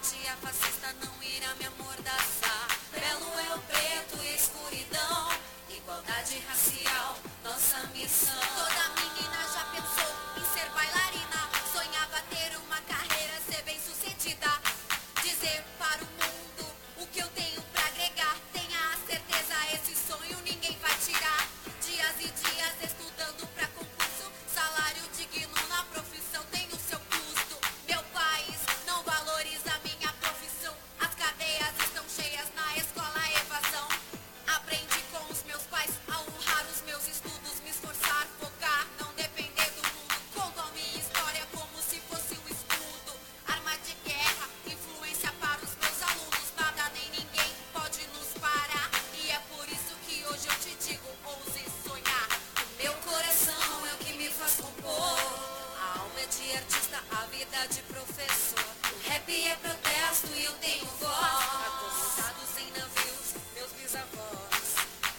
tia fascista não irá me amordaçar. Belo é o preto e a escuridão, igualdade racial, nossa missão. Toda menina já pensou em ser bailarina, sonhava ter uma carreira, ser bem sucedida, dizer para o mundo o que eu tenho pra agregar. Tenha a certeza, esse sonho ninguém vai tirar. Dias e dias estudando pra concurso, salário digno na profissão tem o seu custo. Meu país não valoriza minha profissão, as cadeias estão cheias na escola, evasão. Aprendi com os meus pais a honrar os meus estudos, me esforçar, focar, não depender do mundo. Conto a minha história como se fosse um escudo, arma de guerra, influência para os meus alunos. Nada nem ninguém pode nos parar, e é por isso que hoje eu te digo, ouse sonhar. O meu coração é o que me faz compor, a alma é de artista, a vida de professor. O rap é protesto e eu tenho voz, acorrentados em navios, meus bisavós.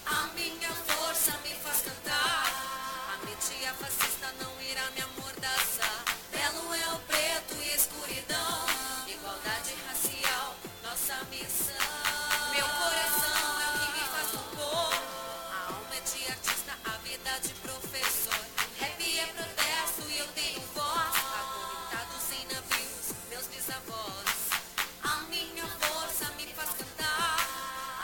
A minha força me faz cantar, a minha tia fascista não irá me amordaçar. Belo é o preto e a escuridão, igualdade racial, nossa missão. Meu coração é o que me faz compor, a alma é de artista, a vida de professor. Rap é protesto e eu tenho voz, acorrentados em navios, meus bisavós. A minha força me faz cantar,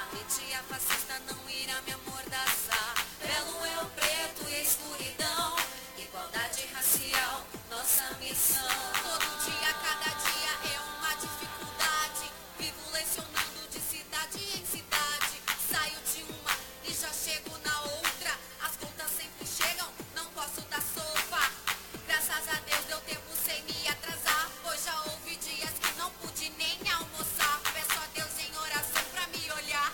a minha tia fascista não irá me amordaçar. Belo é o preto e a escuridão, igualdade racial, nossa missão. Todo dia, cada dia é uma dificuldade, vivo lecionando de cidade em cidade. Saio de uma e já chego na outra, as contas sempre chegam, não posso dar sopa. Graças a Deus deu tempo sem me atrasar, pois já houve dias que não pude nem almoçar. Peço a Deus em oração pra me olhar,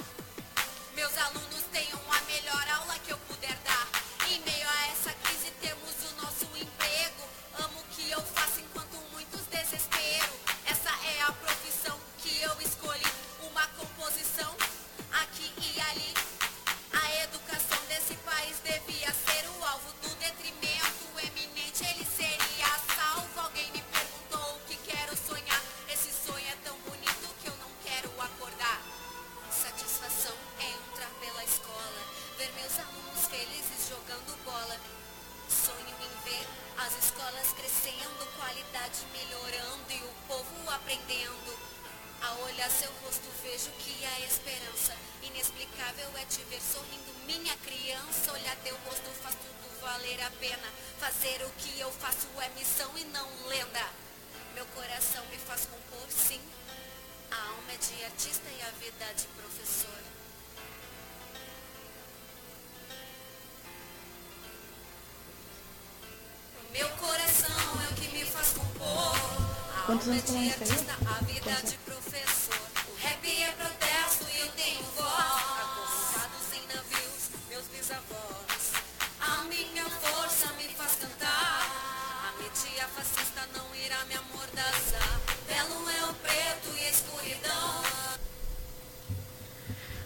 meus alunos tenham a melhor aula que eu puder dar. Em meio a essa crise temos o nosso emprego, amo o que eu faço enquanto muitos desespero. Essa é a profissão que eu escolhi, uma composição aqui e ali. A educação desse país devia ser o alvo do detrimento eminente, ele seria salvo. Alguém me perguntou o que quero sonhar, esse sonho é tão bonito que eu não quero acordar. Satisfação é entrar pela escola, ver meus alunos felizes jogando bola. Sonho em ver as escolas crescendo, qualidade melhorando e o povo aprendendo. Ao olhar seu rosto vejo que há esperança, inexplicável é te ver sorrindo, minha criança. Olhar teu rosto faz tudo valer a pena, fazer o que eu faço é missão e não lenda. Meu coração me faz compor, sim, a alma é de artista e a vida de professor. Meu coração é o que me faz compor, a Quantos alma é anos tem de isso aí? artista, a vida de professor. O rap é protesto e eu tenho voz, acorrentados em navios, meus bisavós. A minha força me faz cantar, a minha tia fascista não irá me amordaçar. Belo é o preto e a escuridão.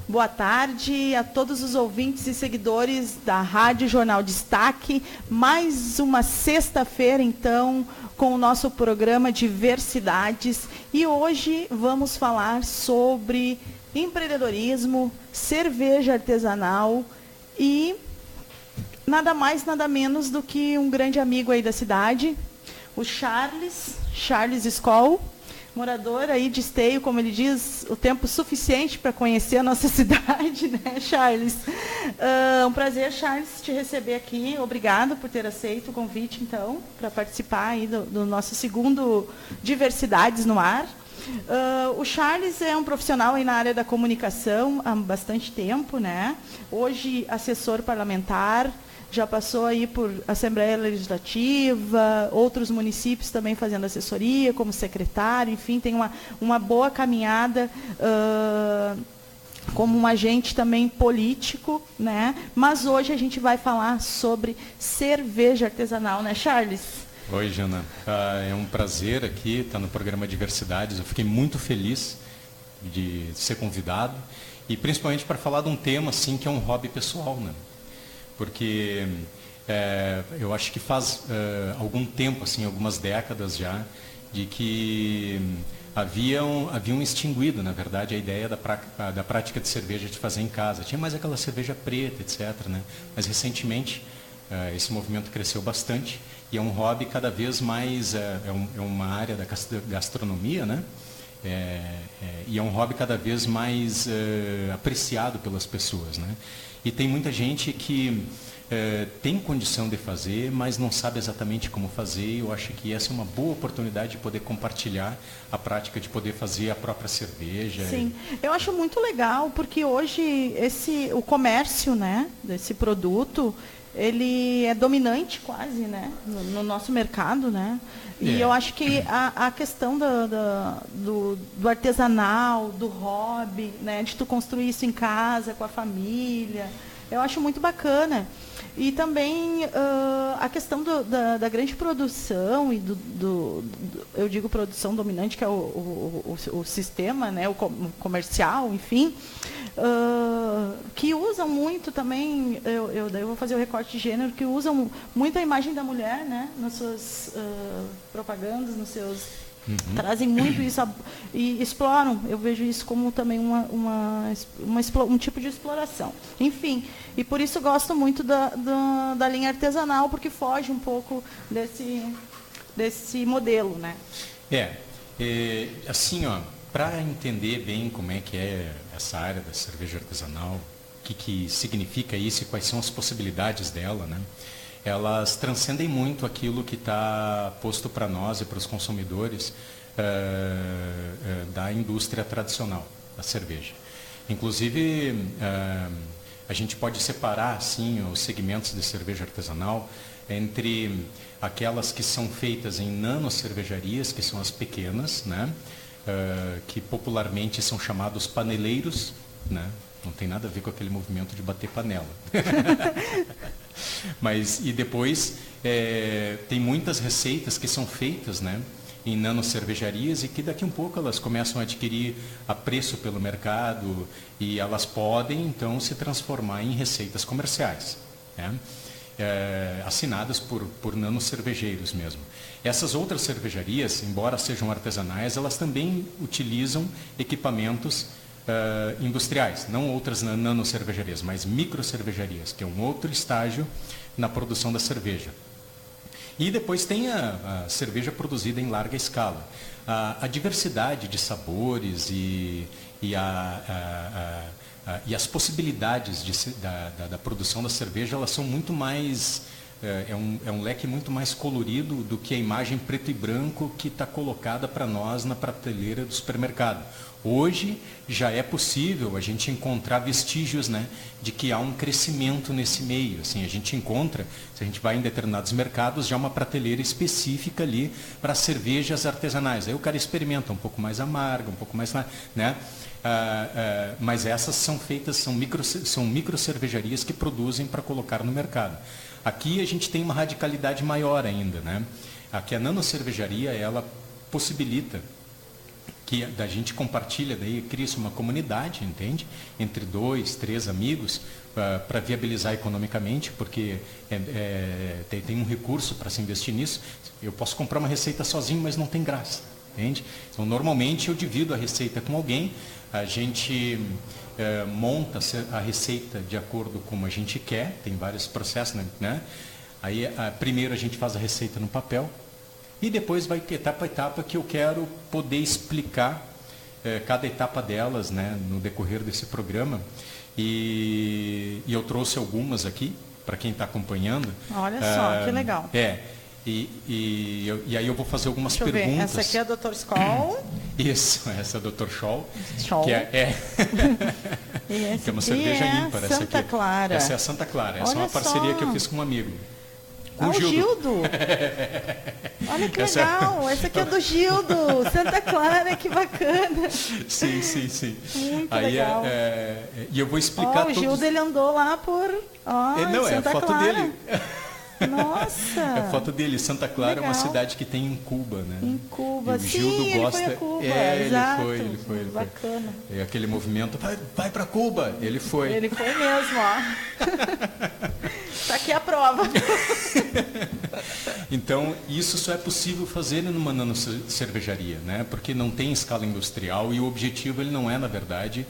Boa tarde a todos os ouvintes e seguidores da Rádio Jornal Destaque. Mais uma sexta-feira, então, com o nosso programa Diversidades. E hoje vamos falar sobre empreendedorismo, cerveja artesanal e nada mais, nada menos do que um grande amigo aí da cidade, o Charles Skoll, morador aí de Esteio, como ele diz, o tempo suficiente para conhecer a nossa cidade, né, Charles? Um prazer, Charles, te receber aqui. Obrigado por ter aceito o convite, então, para participar aí do nosso segundo Diversidades no Ar. O Charles é um profissional aí na área da comunicação há bastante tempo, né? Hoje, assessor parlamentar, já passou aí por Assembleia Legislativa, outros municípios também fazendo assessoria, como secretário, enfim, tem uma boa caminhada como um agente também político, né? Mas hoje a gente vai falar sobre cerveja artesanal, né, Charles? Oi, Jana. É um prazer aqui estar no programa Diversidades. Eu fiquei muito feliz de ser convidado e principalmente para falar de um tema assim que é um hobby pessoal, né? Porque eu acho que faz algum tempo, assim, algumas décadas já, de que haviam extinguido, na verdade, a ideia da prática de cerveja de fazer em casa. Tinha mais aquela cerveja preta, etc., né? Mas recentemente esse movimento cresceu bastante e é um hobby cada vez mais, é uma área da gastronomia, né? E é um hobby cada vez mais apreciado pelas pessoas, né? E tem muita gente que tem condição de fazer, mas não sabe exatamente como fazer. Eu acho que essa é uma boa oportunidade de poder compartilhar a prática de poder fazer a própria cerveja. Sim, eu acho muito legal, porque hoje o comércio, né, desse produto, ele é dominante quase, né, no nosso mercado, né? E eu acho que a questão do artesanal, do hobby, né, de tu construir isso em casa, com a família, eu acho muito bacana. E também a questão da grande produção e eu digo produção dominante, que é o sistema, né, o comercial, enfim, que usam muito também, daí eu vou fazer o recorte de gênero, que usam muito a imagem da mulher, né, nas suas propagandas, nos seus... Trazem muito isso e exploram. Eu vejo isso como também um tipo de exploração. Enfim, e por isso gosto muito da linha artesanal, porque foge um pouco desse modelo, né? Assim, ó, para entender bem como é que é essa área da cerveja artesanal, o que significa isso e quais são as possibilidades dela, né? Elas transcendem muito aquilo que está posto para nós e para os consumidores da indústria tradicional da cerveja. Inclusive, a gente pode separar assim, os segmentos de cerveja artesanal entre aquelas que são feitas em nanocervejarias, que são as pequenas, né? Que popularmente são chamados paneleiros, né? Não tem nada a ver com aquele movimento de bater panela. Mas, e depois, tem muitas receitas que são feitas, né, em nanocervejarias e que daqui a um pouco elas começam a adquirir apreço pelo mercado e elas podem, então, se transformar em receitas comerciais, né? Assinadas por nanocervejeiros mesmo. Essas outras cervejarias, embora sejam artesanais, elas também utilizam equipamentos industriais, não outras nanocervejarias, mas microcervejarias, que é um outro estágio na produção da cerveja. E depois tem a cerveja produzida em larga escala. A diversidade de sabores e as possibilidades da produção da cerveja, elas são muito mais... É um leque muito mais colorido do que a imagem preto e branco que está colocada para nós na prateleira do supermercado. Hoje já é possível a gente encontrar vestígios, né, de que há um crescimento nesse meio. Assim, a gente encontra, se a gente vai em determinados mercados, já uma prateleira específica ali para cervejas artesanais. Aí o cara experimenta um pouco mais amarga, um pouco mais... né? Mas essas são feitas, são micro cervejarias que produzem para colocar no mercado. Aqui a gente tem uma radicalidade maior ainda, né? Aqui a nanocervejaria, ela possibilita que a gente compartilha, daí cria-se uma comunidade, entende? Entre 2, 3 amigos, para viabilizar economicamente, porque tem um recurso para se investir nisso. Eu posso comprar uma receita sozinho, mas não tem graça, entende? Então, normalmente eu divido a receita com alguém, a gente monta a receita de acordo com como a gente quer, tem vários processos, né? Aí, primeiro a gente faz a receita no papel, e depois vai etapa a etapa que eu quero poder explicar cada etapa delas, né, no decorrer desse programa. E eu trouxe algumas aqui, para quem está acompanhando. Olha só, que legal. E aí eu vou fazer algumas Deixa eu ver. perguntas. Essa aqui é a Dr. Skoll. Isso, essa é a Dr. Scholl. Scholl. Que é uma cerveja ímpar. Essa Santa aqui. Clara. Essa é a Santa Clara. Essa Olha é uma parceria só. que eu fiz com um amigo. Com o Gildo. Olha que legal. Essa aqui é do Gildo. Santa Clara, que bacana. Sim. Muito aí, legal. E eu vou explicar o Gildo, ele andou lá por não, Santa é a foto Clara. dele. Nossa! É a foto dele. Santa Clara legal. é uma cidade que tem em Cuba, né? Em Cuba, e o Gildo sim, gosta... ele foi a Cuba, exato. Ele foi. Bacana. É aquele movimento, vai para Cuba. Ele foi. Ele foi mesmo, ó. Tá aqui a prova. Então, isso só é possível fazer numa nanocervejaria, né? Porque não tem escala industrial e o objetivo ele não é, na verdade,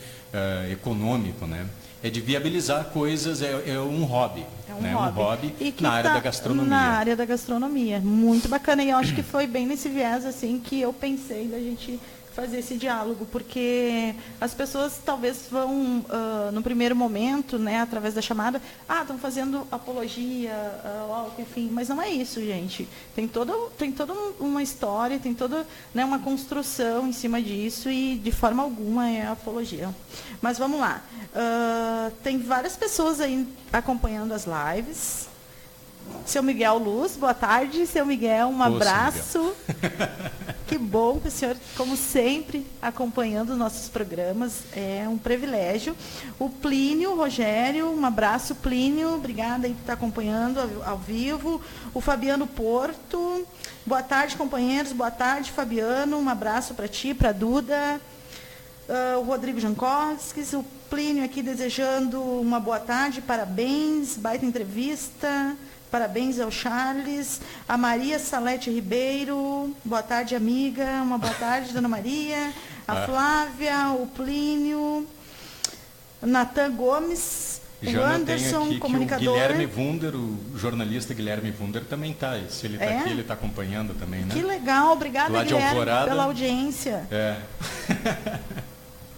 econômico, né? É de viabilizar coisas, é um hobby. É um né? hobby. Um hobby E que na área da gastronomia. Na área da gastronomia. Muito bacana. E eu acho que foi bem nesse viés assim que eu pensei da gente fazer esse diálogo, porque as pessoas talvez vão, no primeiro momento, né, através da chamada, estão fazendo apologia, enfim, mas não é isso, gente. Tem toda uma história, tem toda, né, uma construção em cima disso e de forma alguma é apologia. Mas vamos lá. Tem várias pessoas aí acompanhando as lives. Seu Miguel Luz, boa tarde. Seu Miguel, um abraço. Que bom que o senhor, como sempre, acompanhando os nossos programas. É um privilégio. O Plínio Rogério, um abraço, Plínio. Obrigada aí por estar acompanhando ao vivo. O Fabiano Porto. Boa tarde, companheiros. Boa tarde, Fabiano. Um abraço para ti, para a Duda. O Rodrigo Jankowski. O Plínio aqui desejando uma boa tarde. Parabéns. Baita entrevista. Parabéns ao Charles, a Maria Salete Ribeiro, boa tarde, amiga, uma boa tarde, dona Maria, a Flávia, o Plínio, Natan Gomes, o Anderson, comunicador. O Guilherme Wunder, o jornalista Guilherme Wunder também está. Se ele está aqui, ele está acompanhando também, né? Que legal, obrigada, Guilherme, pela audiência.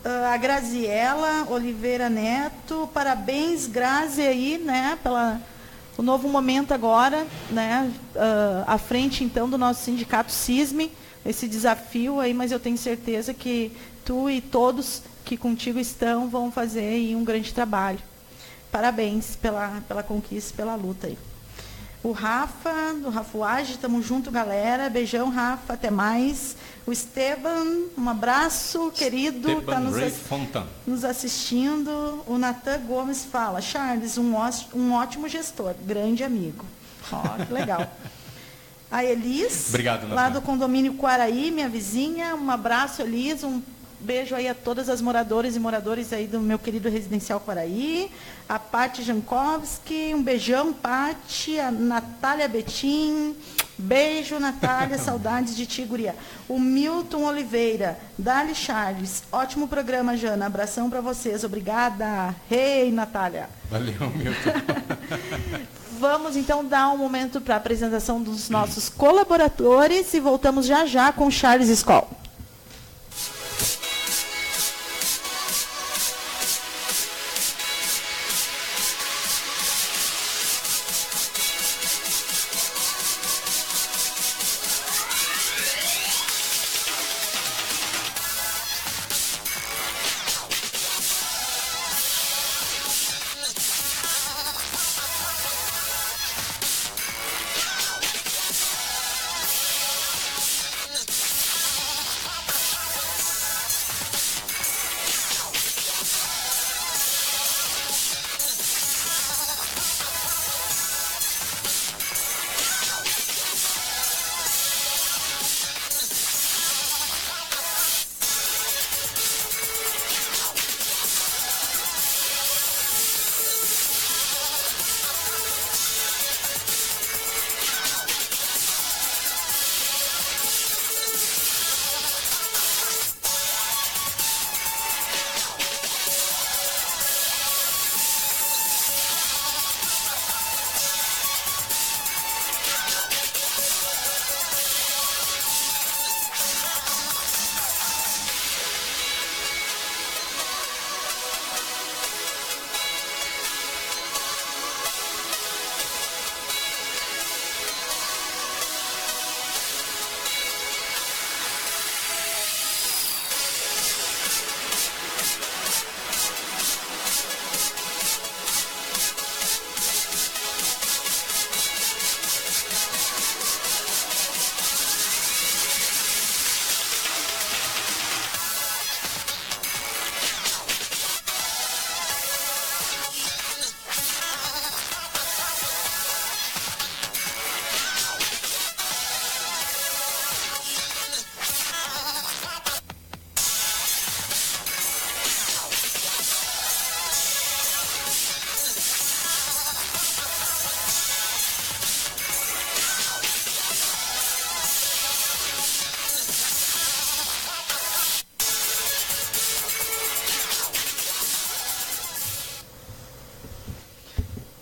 A Graziela Oliveira Neto, parabéns, Grazi, aí, né, pela... O novo momento agora, né, à frente, então, do nosso sindicato CISME, esse desafio aí, mas eu tenho certeza que tu e todos que contigo estão vão fazer aí um grande trabalho. Parabéns pela conquista, pela luta aí. O Rafa, do Rafuage, estamos junto, galera. Beijão, Rafa, até mais. O Esteban, um abraço, querido, está nos assistindo. O Natan Gomes fala, Charles, um ótimo gestor, grande amigo. Que legal. A Elis, obrigado, lá do condomínio Quaraí, minha vizinha, um abraço, Elis, um beijo aí a todas as moradoras e moradores aí do meu querido residencial Quaraí. A Pati Jankowski, um beijão, Pati. A Natália Betim, beijo, Natália, saudades de ti, guria. O Milton Oliveira, Dali Charles, ótimo programa, Jana, abração para vocês, obrigada. Hey, Natália. Valeu, Milton. Vamos então dar um momento para a apresentação dos nossos colaboradores e voltamos já já com Charles Skoll.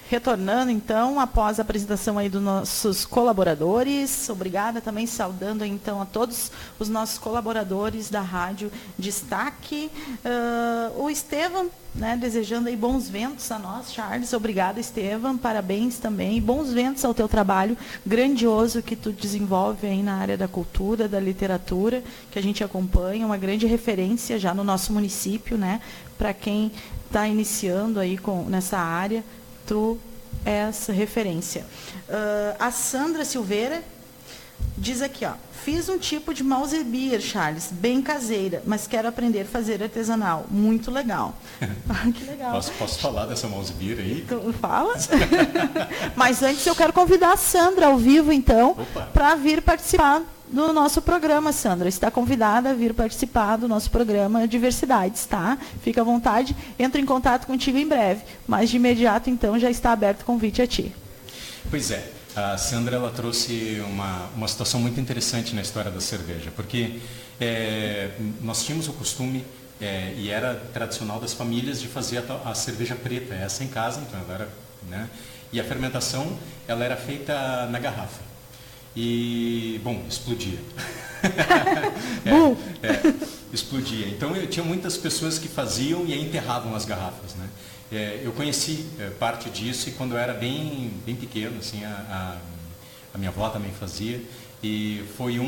Retornando, então, após a apresentação aí dos nossos colaboradores, obrigada também, saudando então a todos os nossos colaboradores da Rádio Destaque. O Estevam, né, desejando aí bons ventos a nós, Charles. Obrigada, Estevam, parabéns também. Bons ventos ao teu trabalho grandioso que tu desenvolve aí na área da cultura, da literatura, que a gente acompanha, uma grande referência já no nosso município, né, para quem está iniciando aí nessa área. Tu és referência. A Sandra Silveira diz aqui, ó, fiz um tipo de mouse beer, Charles, bem caseira, mas quero aprender a fazer artesanal. Muito legal. Que legal. Posso falar dessa mouse beer aí? Tu fala? Mas antes eu quero convidar a Sandra ao vivo, então, para vir participar do nosso programa, Sandra. Está convidada a vir participar do nosso programa Diversidades, tá? Fica à vontade, entro em contato contigo em breve. Mas de imediato, então, já está aberto o convite a ti. Pois é, a Sandra ela trouxe uma situação muito interessante na história da cerveja, porque nós tínhamos o costume, e era tradicional das famílias, de fazer a cerveja preta, essa em casa, então ela era, né? E a fermentação, ela era feita na garrafa. E, bom, explodia. Explodia. Então, eu tinha muitas pessoas que faziam e enterravam as garrafas, né? Eu conheci parte disso e quando eu era bem pequeno, assim, a minha avó também fazia. E foi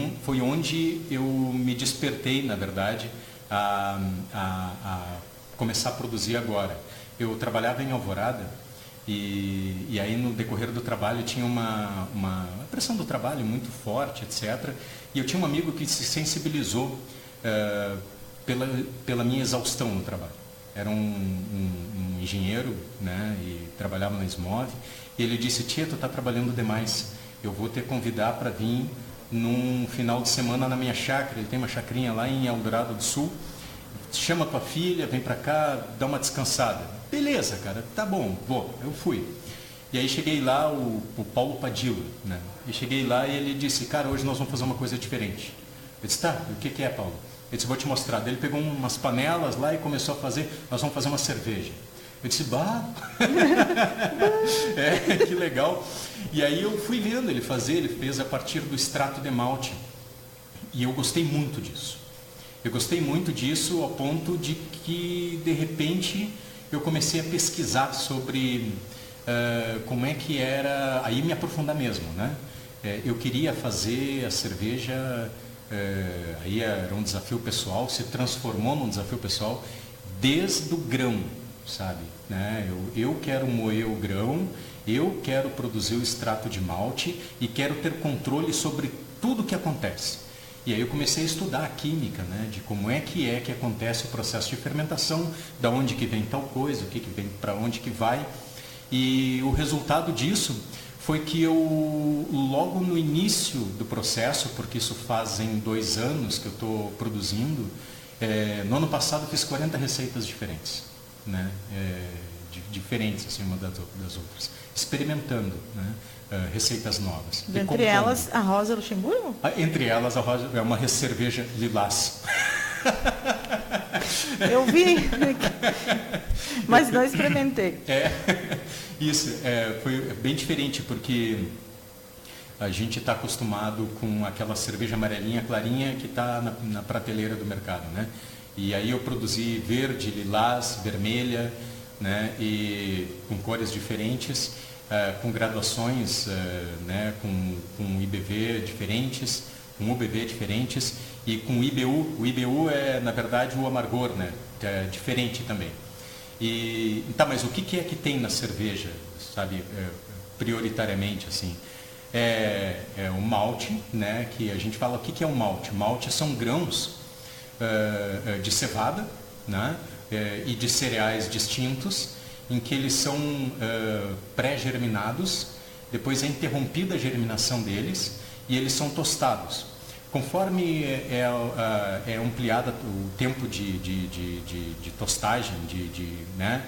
onde eu me despertei, na verdade, a começar a produzir agora. Eu trabalhava em Alvorada. E aí, no decorrer do trabalho, tinha uma pressão do trabalho muito forte, etc. E eu tinha um amigo que se sensibilizou pela minha exaustão no trabalho. Era um engenheiro, né, e trabalhava na SMOV. E ele disse, tia, tu está trabalhando demais. Eu vou te convidar para vir num final de semana na minha chácara. Ele tem uma chacrinha lá em Eldorado do Sul. Chama tua filha, vem para cá, dá uma descansada. Beleza, cara, tá bom, vou. Eu fui. E aí cheguei lá, o Paulo Padilla, né? E cheguei lá e ele disse, cara, hoje nós vamos fazer uma coisa diferente. Eu disse, tá, o que é, Paulo? Ele disse, vou te mostrar. Daí ele pegou umas panelas lá e começou a fazer, nós vamos fazer uma cerveja. Eu disse, bah, que legal. E aí eu fui vendo ele fazer, ele fez a partir do extrato de malte. E eu gostei muito disso. Eu gostei muito disso ao ponto de que, de repente, eu comecei a pesquisar sobre como é que era, aí me aprofundar mesmo, né? Eu queria fazer a cerveja, aí era um desafio pessoal, se transformou num desafio pessoal desde o grão, sabe? Né? Eu quero moer o grão, eu quero produzir o extrato de malte e quero ter controle sobre tudo que acontece. E aí eu comecei a estudar a química, né, de como é que acontece o processo de fermentação, da onde que vem tal coisa, o que vem, para onde que vai. E o resultado disso foi que eu, logo no início do processo, porque isso fazem 2 anos que eu estou produzindo, no ano passado eu fiz 40 receitas diferentes, né, diferentes assim, uma das outras, experimentando, né, receitas novas. Entre elas, a Rosa Luxemburgo? Entre elas, a Rosa é uma cerveja lilás. Eu vi, mas não experimentei. Isso, foi bem diferente, porque a gente está acostumado com aquela cerveja amarelinha, clarinha, que está na prateleira do mercado, né? E aí eu produzi verde, lilás, vermelha, né? E com cores diferentes, com graduações, né? com IBV diferentes, com UBV diferentes e com IBU. O IBU é, na verdade, o amargor, né? É diferente também. Tá, mas o que é que tem na cerveja, sabe, prioritariamente, assim? É o malte, né? Que a gente fala, o que é o malte? Malte são grãos de cevada, né? E de cereais distintos, em que eles são pré-germinados, depois é interrompida a germinação deles e eles são tostados. Conforme é ampliado o tempo de tostagem, né,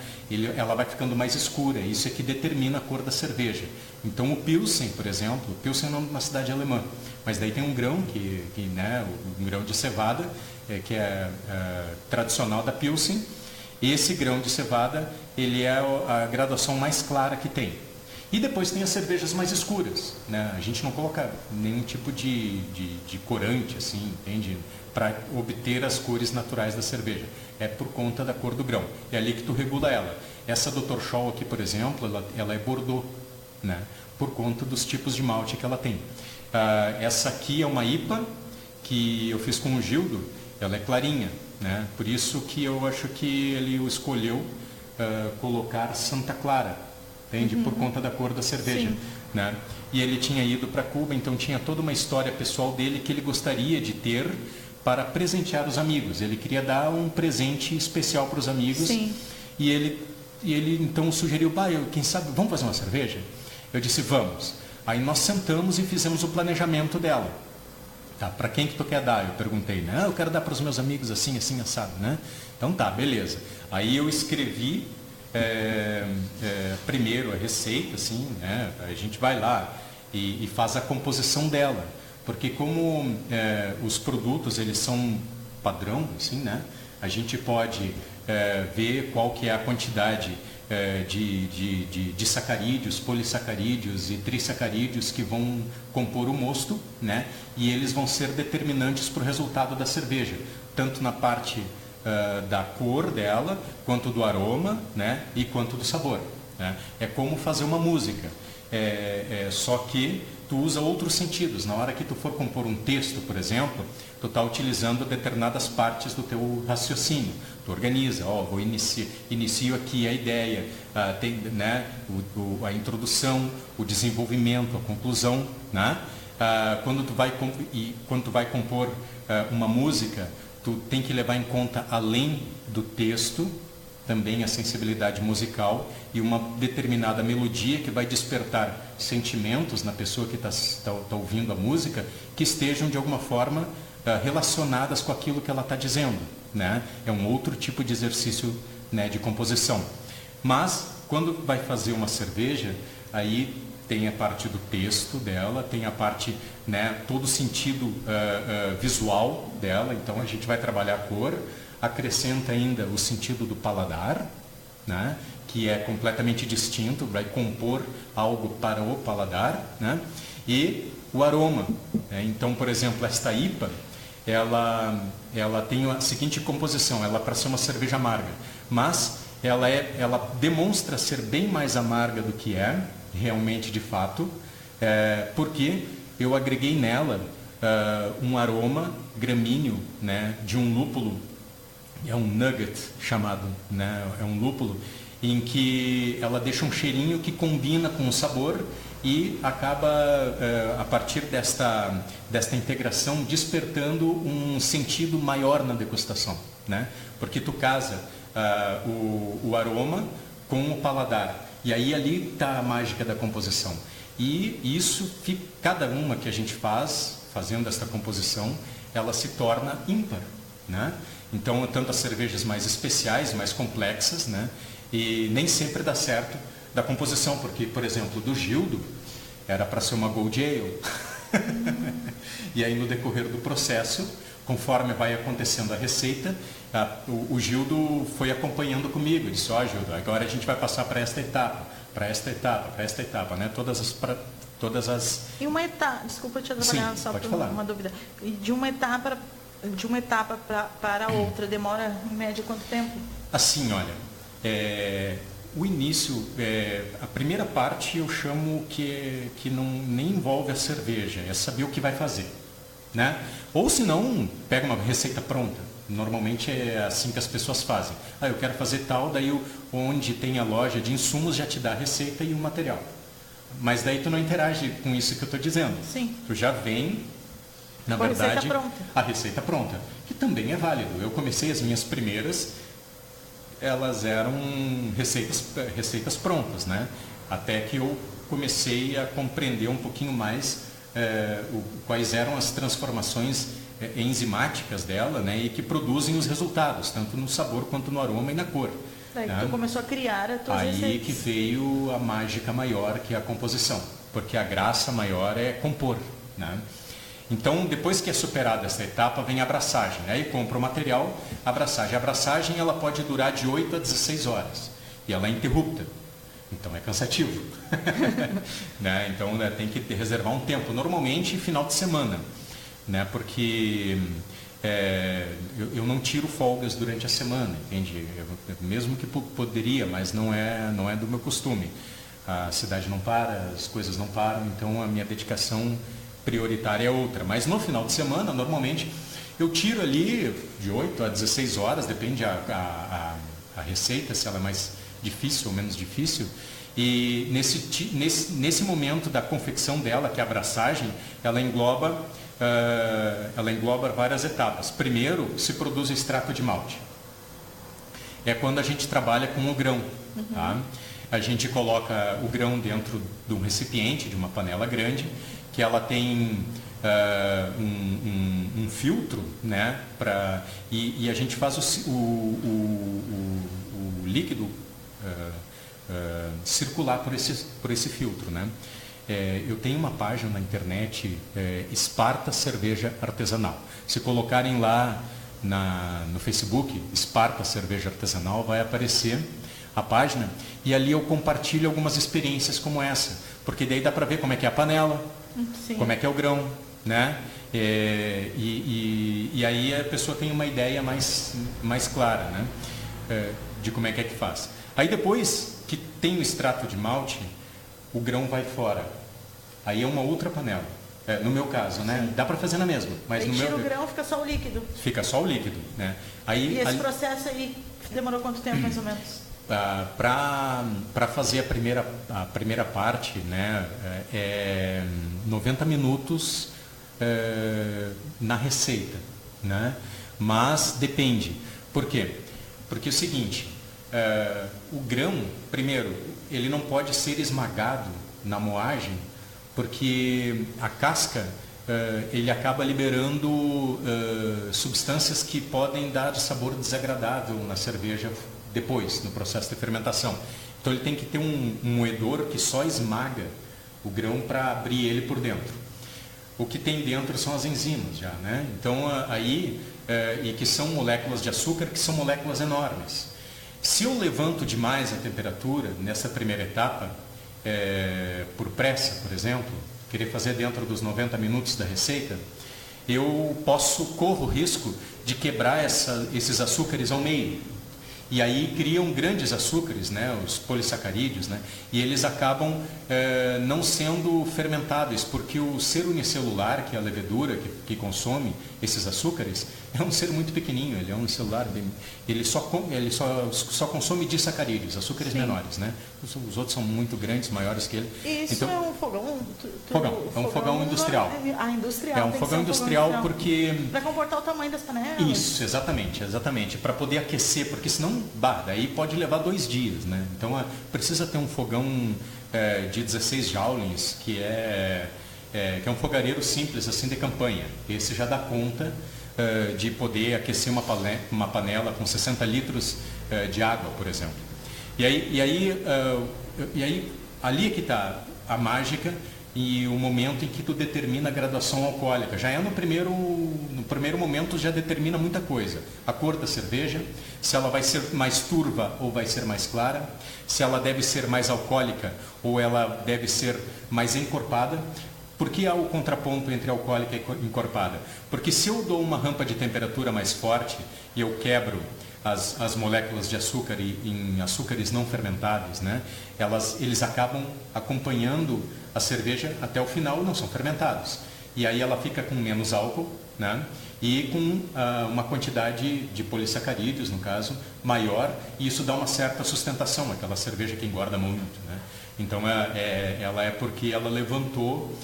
ela vai ficando mais escura. Isso é que determina a cor da cerveja. Então o Pilsen, por exemplo, o Pilsen é uma cidade alemã, mas daí tem um grão, né, um grão de cevada, que é tradicional da Pilsen, Esse grão de cevada, ele é a graduação mais clara que tem. E depois tem as cervejas mais escuras, né? A gente não coloca nenhum tipo de corante, assim, entende? Para obter as cores naturais da cerveja. É por conta da cor do grão. É ali que tu regula ela. Essa Dr. Scholl aqui, por exemplo, ela é Bordeaux, né? Por conta dos tipos de malte que ela tem. Essa aqui é uma IPA que eu fiz com o Gildo. Ela é clarinha, né? Por isso que eu acho que ele escolheu colocar Santa Clara, entende? Por conta da cor da cerveja, né? E ele tinha ido para Cuba, então tinha toda uma história pessoal dele que ele gostaria de ter para presentear os amigos. Ele queria dar um presente especial para os amigos. Sim. E ele então sugeriu, quem sabe, vamos fazer uma cerveja? Eu disse, vamos. Aí nós sentamos e fizemos o planejamento dela. Tá, para quem que tu quer dar? Eu perguntei, né? Eu quero dar para os meus amigos assim, assim, assado, né? Então tá, beleza. Aí eu escrevi primeiro a receita, assim, né? A gente vai lá e faz a composição dela. Porque como os produtos, eles são padrão, assim, né? A gente pode ver qual que é a quantidade de sacarídeos, polissacarídeos e trissacarídeos que vão compor o mosto, né? E eles vão ser determinantes para o resultado da cerveja, tanto na parte da cor dela, quanto do aroma, né? E quanto do sabor, né? É como fazer uma música, só que tu usa outros sentidos. Na hora que tu for compor um texto, por exemplo, tu está utilizando determinadas partes do teu raciocínio. Tu organiza, inicio aqui a ideia, tem, né, a introdução, o desenvolvimento, a conclusão, né? Quando tu vai compor uma música, tu tem que levar em conta, além do texto, também a sensibilidade musical e uma determinada melodia que vai despertar sentimentos na pessoa que está ouvindo a música, que estejam de alguma forma relacionadas com aquilo que ela está dizendo, né? É um outro tipo de exercício, né, de composição. Mas quando vai fazer uma cerveja, aí tem a parte do texto dela, tem a parte, né, todo o sentido visual dela. Então a gente vai trabalhar a cor, acrescenta ainda o sentido do paladar, né, que é completamente distinto, vai compor algo para o paladar, né, e o aroma, né? Então, por exemplo, esta IPA, ela tem a seguinte composição, ela é para ser uma cerveja amarga, mas ela demonstra ser bem mais amarga do que é realmente de fato, porque eu agreguei nela um aroma gramíneo, né, de um lúpulo. É um nugget chamado, né? É um lúpulo em que ela deixa um cheirinho que combina com o sabor e acaba, a partir desta integração, despertando um sentido maior na degustação, né? Porque tu casa o aroma com o paladar. E aí ali está a mágica da composição. E isso, cada uma que a gente fazendo esta composição, ela se torna ímpar, né? Então, tanto as cervejas mais especiais, mais complexas, né? E nem sempre dá certo da composição, porque, por exemplo, do Gildo, era para ser uma Gold Ale. E aí, no decorrer do processo, conforme vai acontecendo a receita, o Gildo foi acompanhando comigo. Ele disse, Gildo, agora a gente vai passar para esta etapa, para esta etapa, para esta etapa, né? Todas as... E uma etapa, desculpa te atrapalhar, só por uma dúvida. E de uma etapa para a outra, demora em média quanto tempo? Assim, olha, o início, a primeira parte eu chamo que nem envolve a cerveja, é saber o que vai fazer, né? Ou se não, pega uma receita pronta. Normalmente é assim que as pessoas fazem. Eu quero fazer tal, daí onde tem a loja de insumos já te dá a receita e o material. Mas daí tu não interage com isso que eu estou dizendo. Sim. Tu já vem, na com verdade, a receita pronta, que também é válido. Eu comecei as minhas primeiras, elas eram receitas prontas, né? Até que eu comecei a compreender um pouquinho mais quais eram as transformações enzimáticas dela, né? E que produzem os resultados, tanto no sabor quanto no aroma e na cor. Daí né? tu começou a criar as tuas receitas. Aí que veio a mágica maior, que é a composição, porque a graça maior é compor, né? Então, depois que é superada essa etapa, vem a abraçagem. Aí compra o material, abraçagem. A abraçagem ela pode durar de 8 a 16 horas. E ela é interrupta. Então, é cansativo. Né? Então, né, tem que reservar um tempo. Normalmente, final de semana. Né? Porque eu não tiro folgas durante a semana, entende? Mesmo que poderia, mas não é do meu costume. A cidade não para, as coisas não param, então a minha dedicação prioritária é outra. Mas no final de semana, normalmente, eu tiro ali de 8 a 16 horas, depende a receita, se ela é mais difícil ou menos difícil. E nesse momento da confecção dela, que é a abraçagem, ela engloba várias etapas. Primeiro, se produz o extrato de malte. É quando a gente trabalha com o grão. Tá? A gente coloca o grão dentro de um recipiente, de uma panela grande, que ela tem um filtro, né, e a gente faz o líquido circular por esse filtro. Né? Eu tenho uma página na internet, Esparta Cerveja Artesanal. Se colocarem lá no Facebook, Esparta Cerveja Artesanal, vai aparecer a página, e ali eu compartilho algumas experiências como essa, porque daí dá para ver como é que é a panela, sim, como é que é o grão, né? E aí a pessoa tem uma ideia mais clara, né? De como é que faz. Aí depois que tem o extrato de malte, o grão vai fora. Aí é uma outra panela. No meu caso, né? Sim. Dá para fazer na mesma. Mas aí tira o grão, fica só o líquido. Fica só o líquido, né? Aí, e esse processo aí demorou quanto tempo, mais ou menos? Para fazer a primeira parte, né, 90 minutos na receita, né? Mas depende. Por quê? Porque é o seguinte, o grão, primeiro, ele não pode ser esmagado na moagem, porque a casca ele acaba liberando substâncias que podem dar sabor desagradável na cerveja depois, no processo de fermentação. Então ele tem que ter um moedor que só esmaga o grão para abrir ele por dentro. O que tem dentro são as enzimas já, né? Então e que são moléculas de açúcar, que são moléculas enormes. Se eu levanto demais a temperatura nessa primeira etapa, por pressa, por exemplo, querer fazer dentro dos 90 minutos da receita, eu corro o risco de quebrar esses açúcares ao meio. E aí criam grandes açúcares, né, os polissacarídeos, né, e eles acabam não sendo fermentáveis, porque o ser unicelular, que é a levedura que consome esses açúcares, é um ser muito pequenininho, ele é um celular, ele só consome disacarídeos, açúcares, sim, menores, né? Os outros são muito grandes, maiores que ele. Isso então, é um fogão? É um fogão industrial. Industrial. É um fogão industrial porque... Para comportar o tamanho das panelas. Isso, exatamente. Para poder aquecer, porque senão, daí pode levar 2 dias, né? Então, precisa ter um fogão de 16 joulings, que é um fogareiro simples, assim, de campanha. Esse já dá conta de poder aquecer uma panela com 60 litros de água, por exemplo. E aí ali é que está a mágica e o momento em que tu determina a graduação alcoólica. Já no primeiro momento já determina muita coisa. A cor da cerveja, se ela vai ser mais turva ou vai ser mais clara, se ela deve ser mais alcoólica ou ela deve ser mais encorpada. Por que há o contraponto entre alcoólica e encorpada? Porque se eu dou uma rampa de temperatura mais forte e eu quebro as moléculas de açúcar em açúcares não fermentáveis, né? Eles acabam acompanhando a cerveja até o final, não são fermentados. E aí ela fica com menos álcool, né? E com uma quantidade de polissacarídeos, no caso, maior, e isso dá uma certa sustentação, aquela cerveja que engorda muito, né? Então ela é porque ela levantou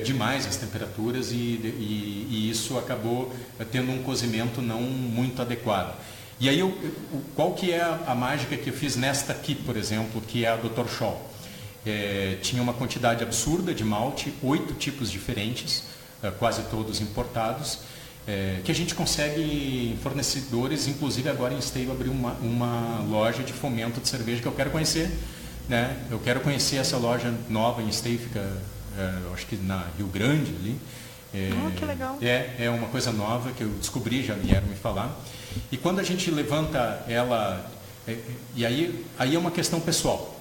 demais as temperaturas e isso acabou tendo um cozimento não muito adequado. E aí, qual que é a mágica que eu fiz nesta aqui, por exemplo, que é a Dr. Scholl? Tinha uma quantidade absurda de malte, 8 tipos diferentes, quase todos importados, que a gente consegue em fornecedores, inclusive agora em Esteio abriu uma loja de fomento de cerveja que eu quero conhecer, né? Eu quero conhecer essa loja nova em Esteio, fica, acho que na Rio Grande ali, Que legal. É uma coisa nova que eu descobri, já vieram me falar. E quando a gente levanta ela, e aí é uma questão pessoal,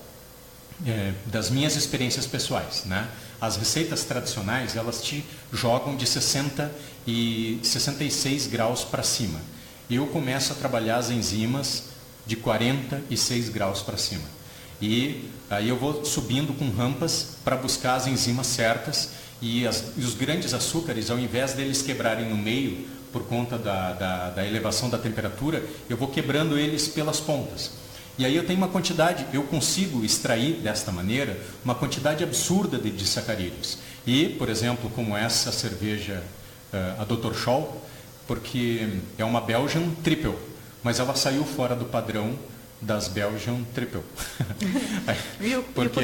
das minhas experiências pessoais, né? As receitas tradicionais, elas te jogam de 60 e 66 graus para cima. Eu começo a trabalhar as enzimas de 46 graus para cima. E aí eu vou subindo com rampas para buscar as enzimas certas e os grandes açúcares, ao invés deles quebrarem no meio por conta da elevação da temperatura, eu vou quebrando eles pelas pontas. E aí eu tenho uma quantidade, eu consigo extrair desta maneira uma quantidade absurda de disacarídeos. E, por exemplo, como essa cerveja, a Dr. Scholl, porque é uma Belgian Triple, mas ela saiu fora do padrão das Belgian Triple. Viu? Porque,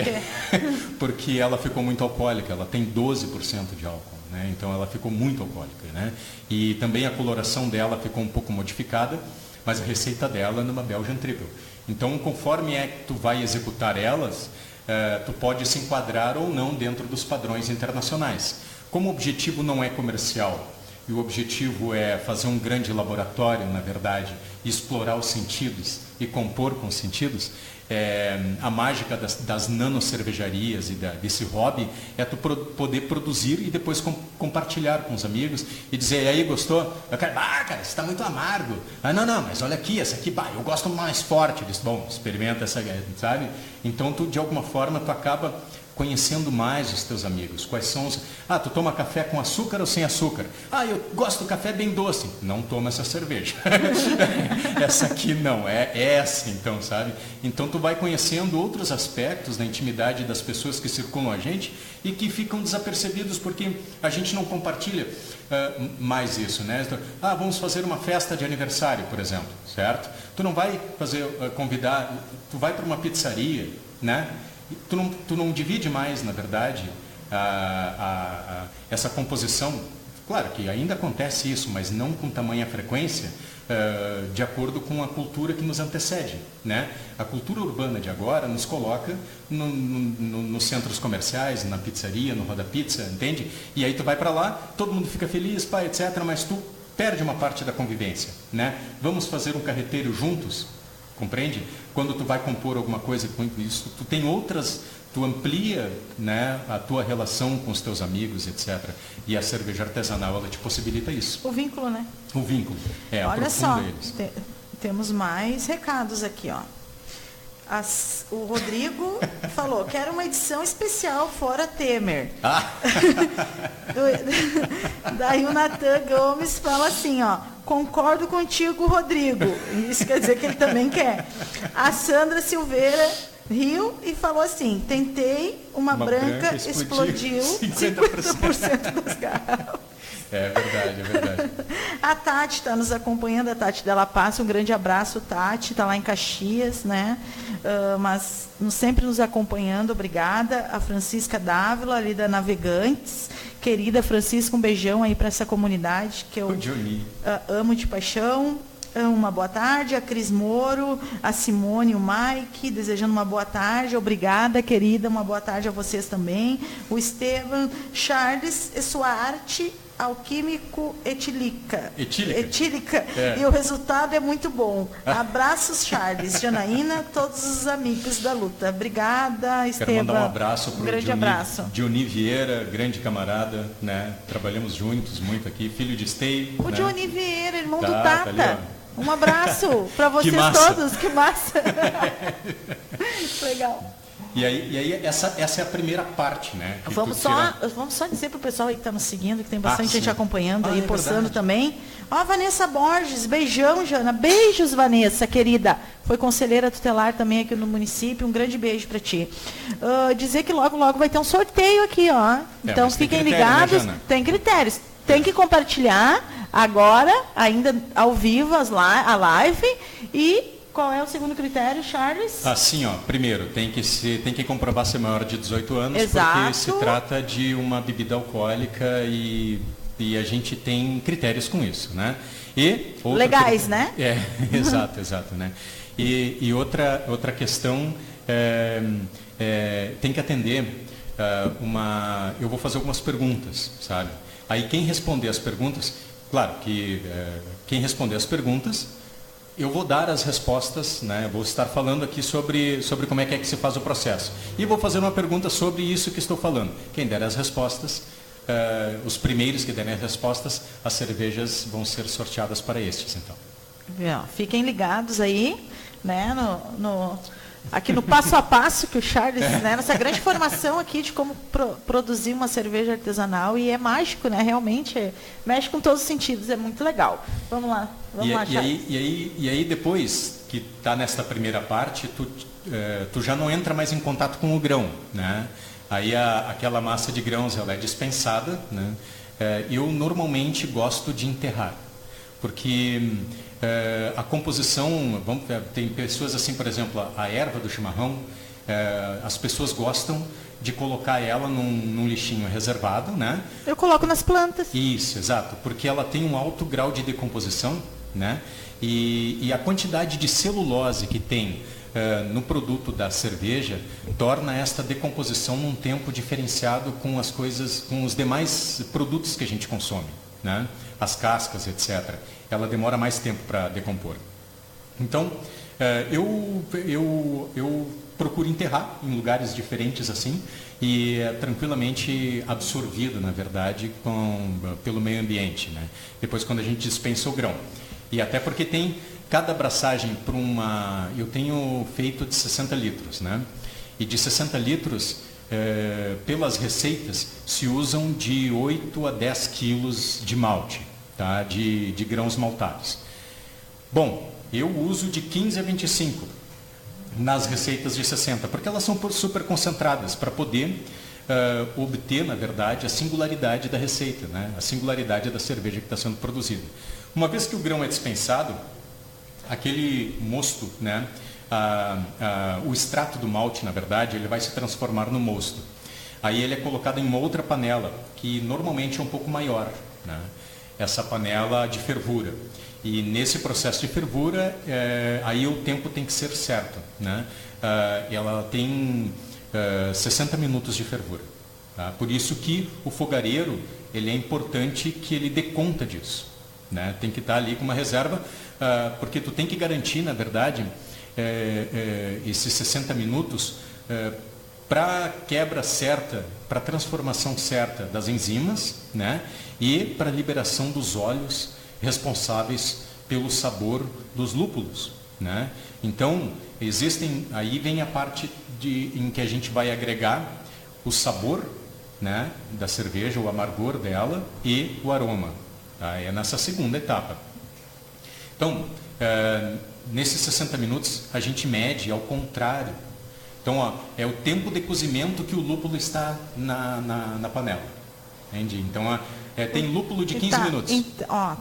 porque ela ficou muito alcoólica, ela tem 12% de álcool, né? Então ela ficou muito alcoólica, né? E também a coloração dela ficou um pouco modificada, mas a receita dela é numa Belgian Triple. Então, conforme tu vai executar elas, tu pode se enquadrar ou não dentro dos padrões internacionais. Como o objetivo não é comercial, e o objetivo é fazer um grande laboratório, na verdade, e explorar os sentidos e compor com os sentidos, a mágica das nanocervejarias e desse hobby é tu poder produzir e depois compartilhar com os amigos e dizer, e aí, gostou? Eu quero, cara, isso está muito amargo. Não, mas olha aqui, essa aqui, eu gosto mais forte. Eu disse, bom, experimenta essa, sabe? Então, de alguma forma, tu acaba conhecendo mais os teus amigos. Quais são os... tu toma café com açúcar ou sem açúcar? Eu gosto do café bem doce. Não toma essa cerveja. Essa aqui não, é essa então, sabe? Então tu vai conhecendo outros aspectos da intimidade das pessoas que circulam a gente e que ficam desapercebidos porque a gente não compartilha mais isso, né? Vamos fazer uma festa de aniversário, por exemplo, certo? Tu não vai convidar, tu vai para uma pizzaria, né? Tu não divide mais, na verdade, essa composição. Claro que ainda acontece isso, mas não com tamanha frequência, de acordo com a cultura que nos antecede, né? A cultura urbana de agora nos coloca nos centros comerciais, na pizzaria, no Roda Pizza, entende? E aí tu vai para lá, todo mundo fica feliz, etc., mas tu perde uma parte da convivência, né? Vamos fazer um carreteiro juntos? Compreende? Quando tu vai compor alguma coisa com isso, tu tem outras, tu amplia, né, a tua relação com os teus amigos, etc. E a cerveja artesanal, ela te possibilita isso. O vínculo, né? O vínculo. Olha só, eles. Temos mais recados aqui, ó. O Rodrigo falou, quero uma edição especial fora Temer. Daí o Natan Gomes fala assim, ó, concordo contigo, Rodrigo. Isso quer dizer que ele também quer. A Sandra Silveira riu e falou assim, tentei, uma branca explodiu 50% das garrafas. É verdade. A Tati está nos acompanhando, a Tati Della Passa, um grande abraço, Tati, está lá em Caxias, né? Mas sempre nos acompanhando, obrigada. A Francisca Dávila, ali da Navegantes, querida Francisca, um beijão aí para essa comunidade que eu amo de paixão. Uma boa tarde, a Cris Moro, a Simone, o Mike, desejando uma boa tarde, obrigada, querida, uma boa tarde a vocês também. O Estevam, Charles, e sua arte alquímico etílica. E o resultado é muito bom. Abraços, Charles, Janaína, todos os amigos da luta. Obrigada, Estevam. Quero mandar um abraço para o grande abraço. Johnny Vieira, grande camarada, né? Trabalhamos juntos muito aqui, filho de Stay. O né? Johnny Vieira, irmão do Tata. Ali, um abraço para vocês todos, que massa. Legal. E aí essa é a primeira parte, né? Vamos só dizer para o pessoal aí que está nos seguindo, que tem bastante gente acompanhando aí, postando verdade. Também. Ó, Vanessa Borges, beijão, Jana. Beijos, Vanessa, querida. Foi conselheira tutelar também aqui no município. Um grande beijo para ti. Dizer que logo vai ter um sorteio aqui, ó. Então fiquem ligados. Né, tem critérios. Tem que compartilhar agora, ainda ao vivo, a live. E qual é o segundo critério, Charles? Assim, ó, primeiro, tem que comprovar ser maior de 18 anos, Exato. Porque se trata de uma bebida alcoólica e a gente tem critérios com isso, né? E legais, né? Exato, né? E outra questão, tem que atender eu vou fazer algumas perguntas, sabe? Aí quem responder as perguntas, claro que quem responder as perguntas, eu vou dar as respostas, né? Vou estar falando aqui sobre como é que se faz o processo. E vou fazer uma pergunta sobre isso que estou falando. Quem der as respostas, os primeiros que derem as respostas, as cervejas vão ser sorteadas para estes, então. Fiquem ligados aí, né, aqui no passo a passo que o Charles, né, nessa grande formação aqui de como produzir uma cerveja artesanal, e é mágico, né, realmente mexe com todos os sentidos, é muito legal. Vamos lá, Charles. E aí depois que está nesta primeira parte, tu já não entra mais em contato com o grão, né? Aí aquela massa de grãos ela é dispensada, né? Eu normalmente gosto de enterrar, porque a composição, tem pessoas assim, por exemplo, a erva do chimarrão, as pessoas gostam de colocar ela num lixinho reservado, né? Eu coloco nas plantas. Isso, exato, porque ela tem um alto grau de decomposição, né? E a quantidade de celulose que tem no produto da cerveja torna esta decomposição num tempo diferenciado com as coisas, com os demais produtos que a gente consome, né? As cascas, etc. Ela demora mais tempo para decompor. Então, eu procuro enterrar em lugares diferentes assim, e é tranquilamente absorvido, na verdade, pelo meio ambiente, né? Depois, quando a gente dispensa o grão. E até porque tem cada abraçagem para uma... Eu tenho feito de 60 litros, né? E de 60 litros, pelas receitas, se usam de 8 a 10 quilos de malte, tá? De grãos maltados. Bom, eu uso de 15 a 25 nas receitas de 60, porque elas são super concentradas para poder obter, na verdade, a singularidade da receita, né? A singularidade da cerveja que está sendo produzida. Uma vez que o grão é dispensado, aquele mosto, né? O extrato do malte, na verdade, ele vai se transformar no mosto. Aí ele é colocado em uma outra panela, que normalmente é um pouco maior, né? Essa panela de fervura. E nesse processo de fervura, aí o tempo tem que ser certo, né? Ela tem 60 minutos de fervura. Tá? Por isso que o fogareiro, ele é importante que ele dê conta disso, né? Tem que estar ali com uma reserva, porque tu tem que garantir, na verdade, esses 60 minutos para a quebra certa, para a transformação certa das enzimas, né? E para a liberação dos óleos responsáveis pelo sabor dos lúpulos, né? Então, aí vem a parte em que a gente vai agregar o sabor, né, da cerveja, o amargor dela e o aroma. Tá? É nessa segunda etapa. Então, nesses 60 minutos, a gente mede ao contrário. Então, é o tempo de cozimento que o lúpulo está na panela. Entende? Então, tem lúpulo de 15 minutos.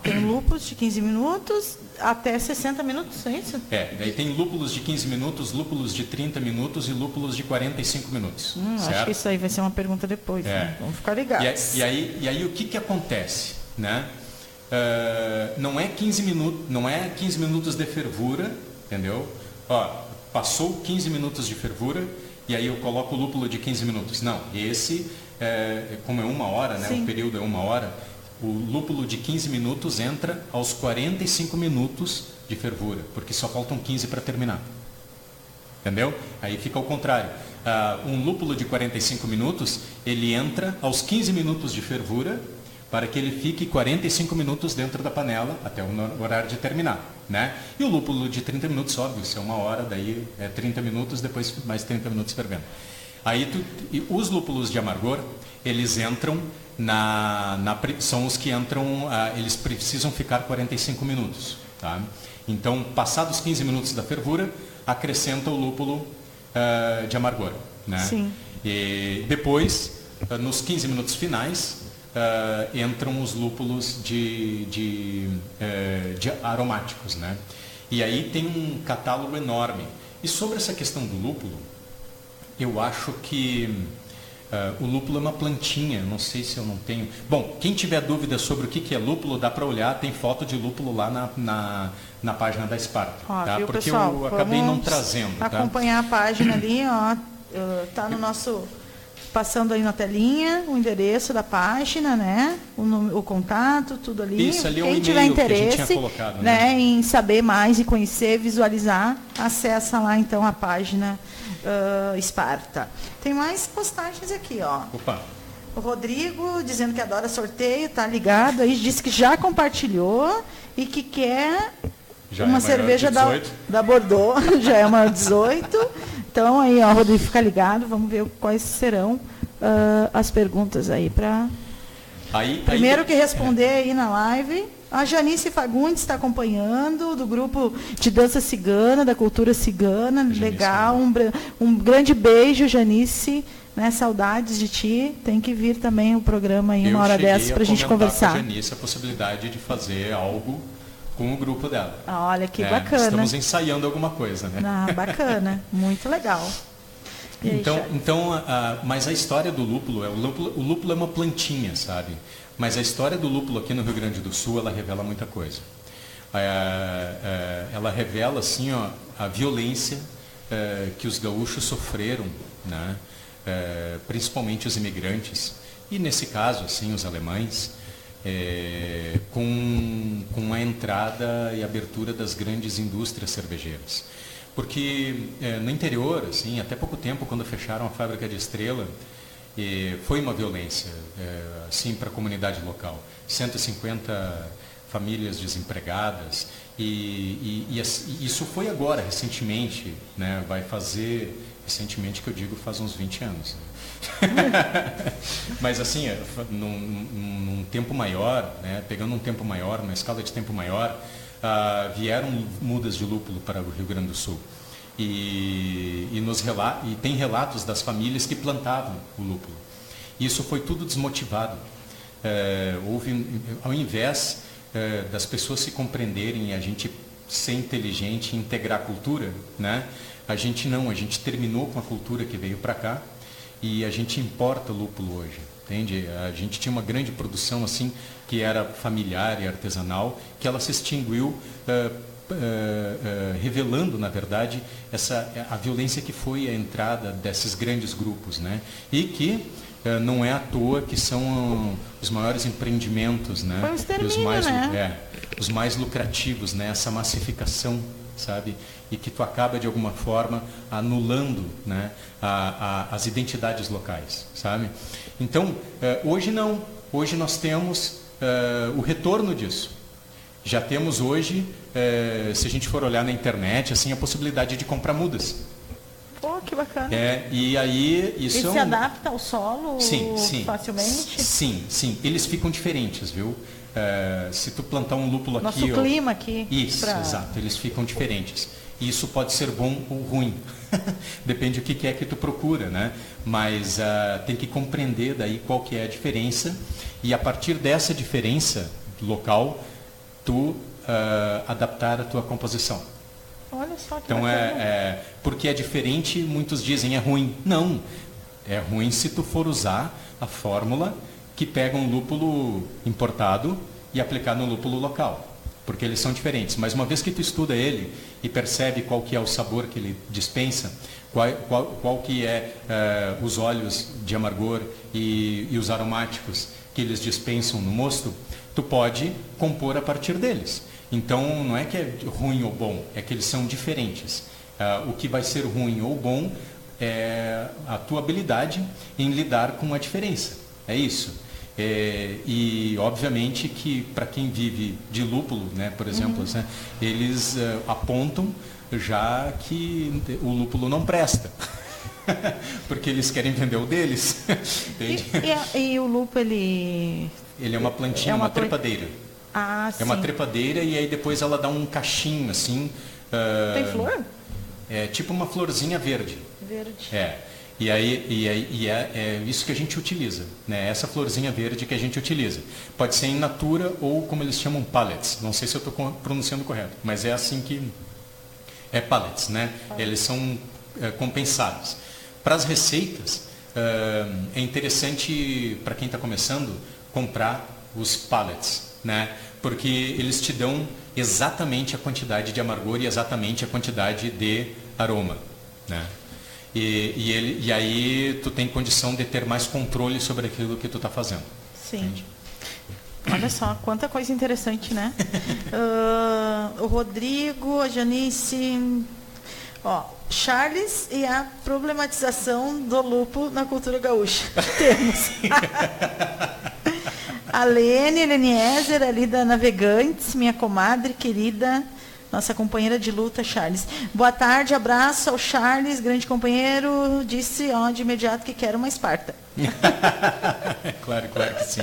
Tem lúpulos de 15 minutos até 60 minutos, é isso? Daí tem lúpulos de 15 minutos, lúpulos de 30 minutos e lúpulos de 45 minutos. Acho que isso aí vai ser uma pergunta depois. Né? Vamos ficar ligados. E aí o que acontece? Né? Não é 15 minutos de fervura, entendeu? Passou 15 minutos de fervura e aí eu coloco o lúpulo de 15 minutos. Não, esse... como é 1 hora, né? O período é 1 hora, o lúpulo de 15 minutos entra aos 45 minutos de fervura, porque só faltam 15 para terminar. Entendeu? Aí fica ao contrário. Um lúpulo de 45 minutos, ele entra aos 15 minutos de fervura, para que ele fique 45 minutos dentro da panela, até o horário de terminar. Né? E o lúpulo de 30 minutos, óbvio, se é 1 hora, daí é 30 minutos, depois mais 30 minutos fervendo. Aí os lúpulos de amargor, eles entram são os que entram, eles precisam ficar 45 minutos. Tá? Então, passados 15 minutos da fervura, acrescenta o lúpulo de amargor. Né? Sim. E depois, nos 15 minutos finais, entram os lúpulos de aromáticos. Né? E aí tem um catálogo enorme. E sobre essa questão do lúpulo, eu acho que o lúpulo é uma plantinha, não sei se eu não tenho... Bom, quem tiver dúvida sobre o que é lúpulo, dá para olhar, tem foto de lúpulo lá na página da Esparta. Tá? Viu, porque pessoal, eu acabei não trazendo. Acompanhar a página ali, tá no nosso passando aí na telinha o endereço da página, né? O contato, tudo ali. Isso, ali é o Quem e-mail tiver interesse, que a gente tinha colocado, né, em saber mais e conhecer, visualizar, acessa lá então a página Esparta. Tem mais postagens aqui, ó. Opa. O Rodrigo dizendo que adora sorteio, tá ligado aí, disse que já compartilhou e que quer Já uma é cerveja da Bordeaux, já é maior de 18. Então aí, ó, Rodrigo, fica ligado, vamos ver quais serão as perguntas aí para primeiro que responder aí na live. A Janice Fagundes está acompanhando, do grupo de dança cigana, da cultura cigana. Janice, legal, um grande beijo, Janice, né? Saudades de ti. Tem que vir também o programa aí, uma hora dessas, para a gente conversar. Com a Janice a possibilidade de fazer algo com o grupo dela. Olha, que bacana. Estamos ensaiando alguma coisa, né? Bacana, muito legal. Mas a história do lúpulo, o lúpulo é uma plantinha, sabe? Mas a história do lúpulo aqui no Rio Grande do Sul, ela revela muita coisa. Ela revela, assim, ó, a violência que os gaúchos sofreram, né? Principalmente os imigrantes, e nesse caso, assim, os alemães, com a entrada e abertura das grandes indústrias cervejeiras. Porque no interior, assim, até pouco tempo, quando fecharam a fábrica de Estrela, foi uma violência, assim, para a comunidade local. 150 famílias desempregadas, e isso foi agora, recentemente, né? Vai fazer, recentemente que eu digo, faz uns 20 anos. Mas assim, num tempo maior, né? Pegando um tempo maior, uma escala de tempo maior, vieram mudas de lúpulo para o Rio Grande do Sul. E tem relatos das famílias que plantavam o lúpulo. Isso foi tudo desmotivado. Ao invés das pessoas se compreenderem e a gente ser inteligente e integrar a cultura, né? A gente terminou com a cultura que veio para cá e a gente importa lúpulo hoje, entende? A gente tinha uma grande produção assim que era familiar e artesanal, que ela se extinguiu, revelando, na verdade, a violência que foi a entrada desses grandes grupos, né? E que não é à toa que são os maiores empreendimentos, né? Foi um extermínio, Os mais lucrativos, né? Essa massificação, sabe? E que tu acaba, de alguma forma, anulando, né? As identidades locais, sabe? Então, hoje não. Hoje nós temos o retorno disso. Já temos hoje, se a gente for olhar na internet, assim, a possibilidade de comprar mudas. Pô, que bacana. E aí isso se adapta ao solo facilmente? Sim. Eles ficam diferentes, viu? Se tu plantar um lúpulo aqui... Nosso clima aqui. Isso, exato. Eles ficam diferentes. E isso pode ser bom ou ruim. Depende do que é que tu procura, né? Mas tem que compreender daí qual que é a diferença. E a partir dessa diferença local, tu adaptar a tua composição. Olha só que então, bacana. Porque é diferente, muitos dizem é ruim. Não, é ruim se tu for usar a fórmula que pega um lúpulo importado e aplicar no lúpulo local. Porque eles são diferentes. Mas uma vez que tu estuda ele e percebe qual que é o sabor que ele dispensa, qual que é os óleos de amargor e os aromáticos que eles dispensam no mosto, tu pode compor a partir deles. Então, não é que é ruim ou bom, é que eles são diferentes. O que vai ser ruim ou bom é a tua habilidade em lidar com a diferença. É isso. E, obviamente, que para quem vive de lúpulo, né, por exemplo, né, eles apontam já que o lúpulo não presta. Porque eles querem vender o deles. E o lúpulo, ele é uma plantinha, uma trepadeira. Sim. Uma trepadeira e aí depois ela dá um cachinho assim. Tem flor? É tipo uma florzinha verde. Verde. E é isso que a gente utiliza, né? Essa florzinha verde que a gente utiliza. Pode ser in natura ou como eles chamam pallets. Não sei se eu estou pronunciando correto, mas é assim que é pallets, né? Eles são compensados. Para as receitas, é interessante para quem está começando comprar os pallets, né? Porque eles te dão exatamente a quantidade de amargor e exatamente a quantidade de aroma, né? E aí tu tem condição de ter mais controle sobre aquilo que tu está fazendo. Sim. Entende? Olha só, quanta coisa interessante, né? O Rodrigo, a Janice... Ó, Charles e a problematização do lupo na cultura gaúcha. Temos. A Lene Eliezer, ali da Navegantes, minha comadre querida, nossa companheira de luta, Charles. Boa tarde, abraço ao Charles, grande companheiro. Disse de imediato que quer uma Esparta. Claro que sim.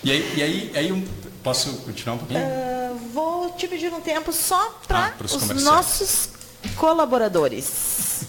E aí eu posso continuar um pouquinho? Vou te pedir um tempo só para os nossos colaboradores.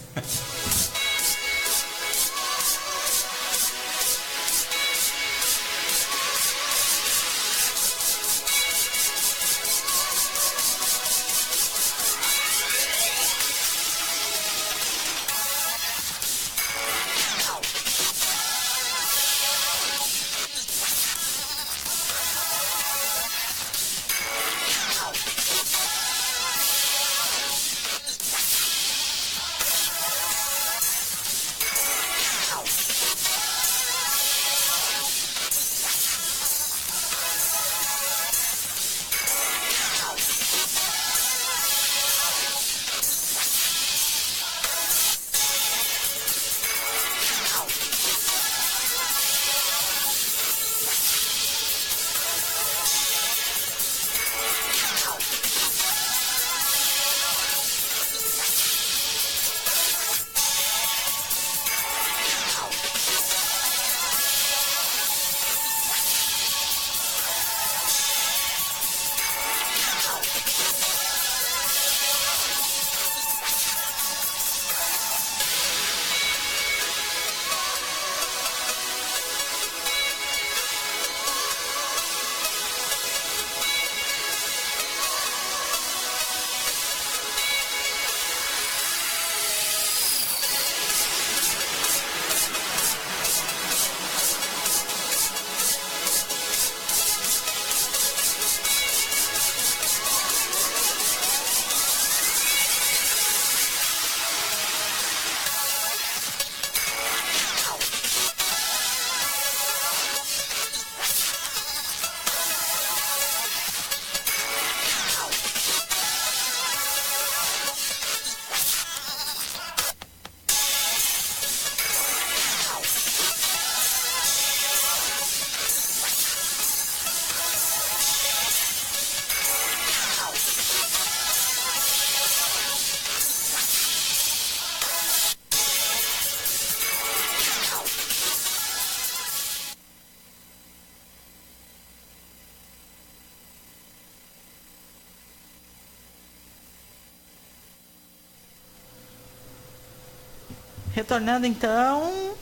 Retornando então,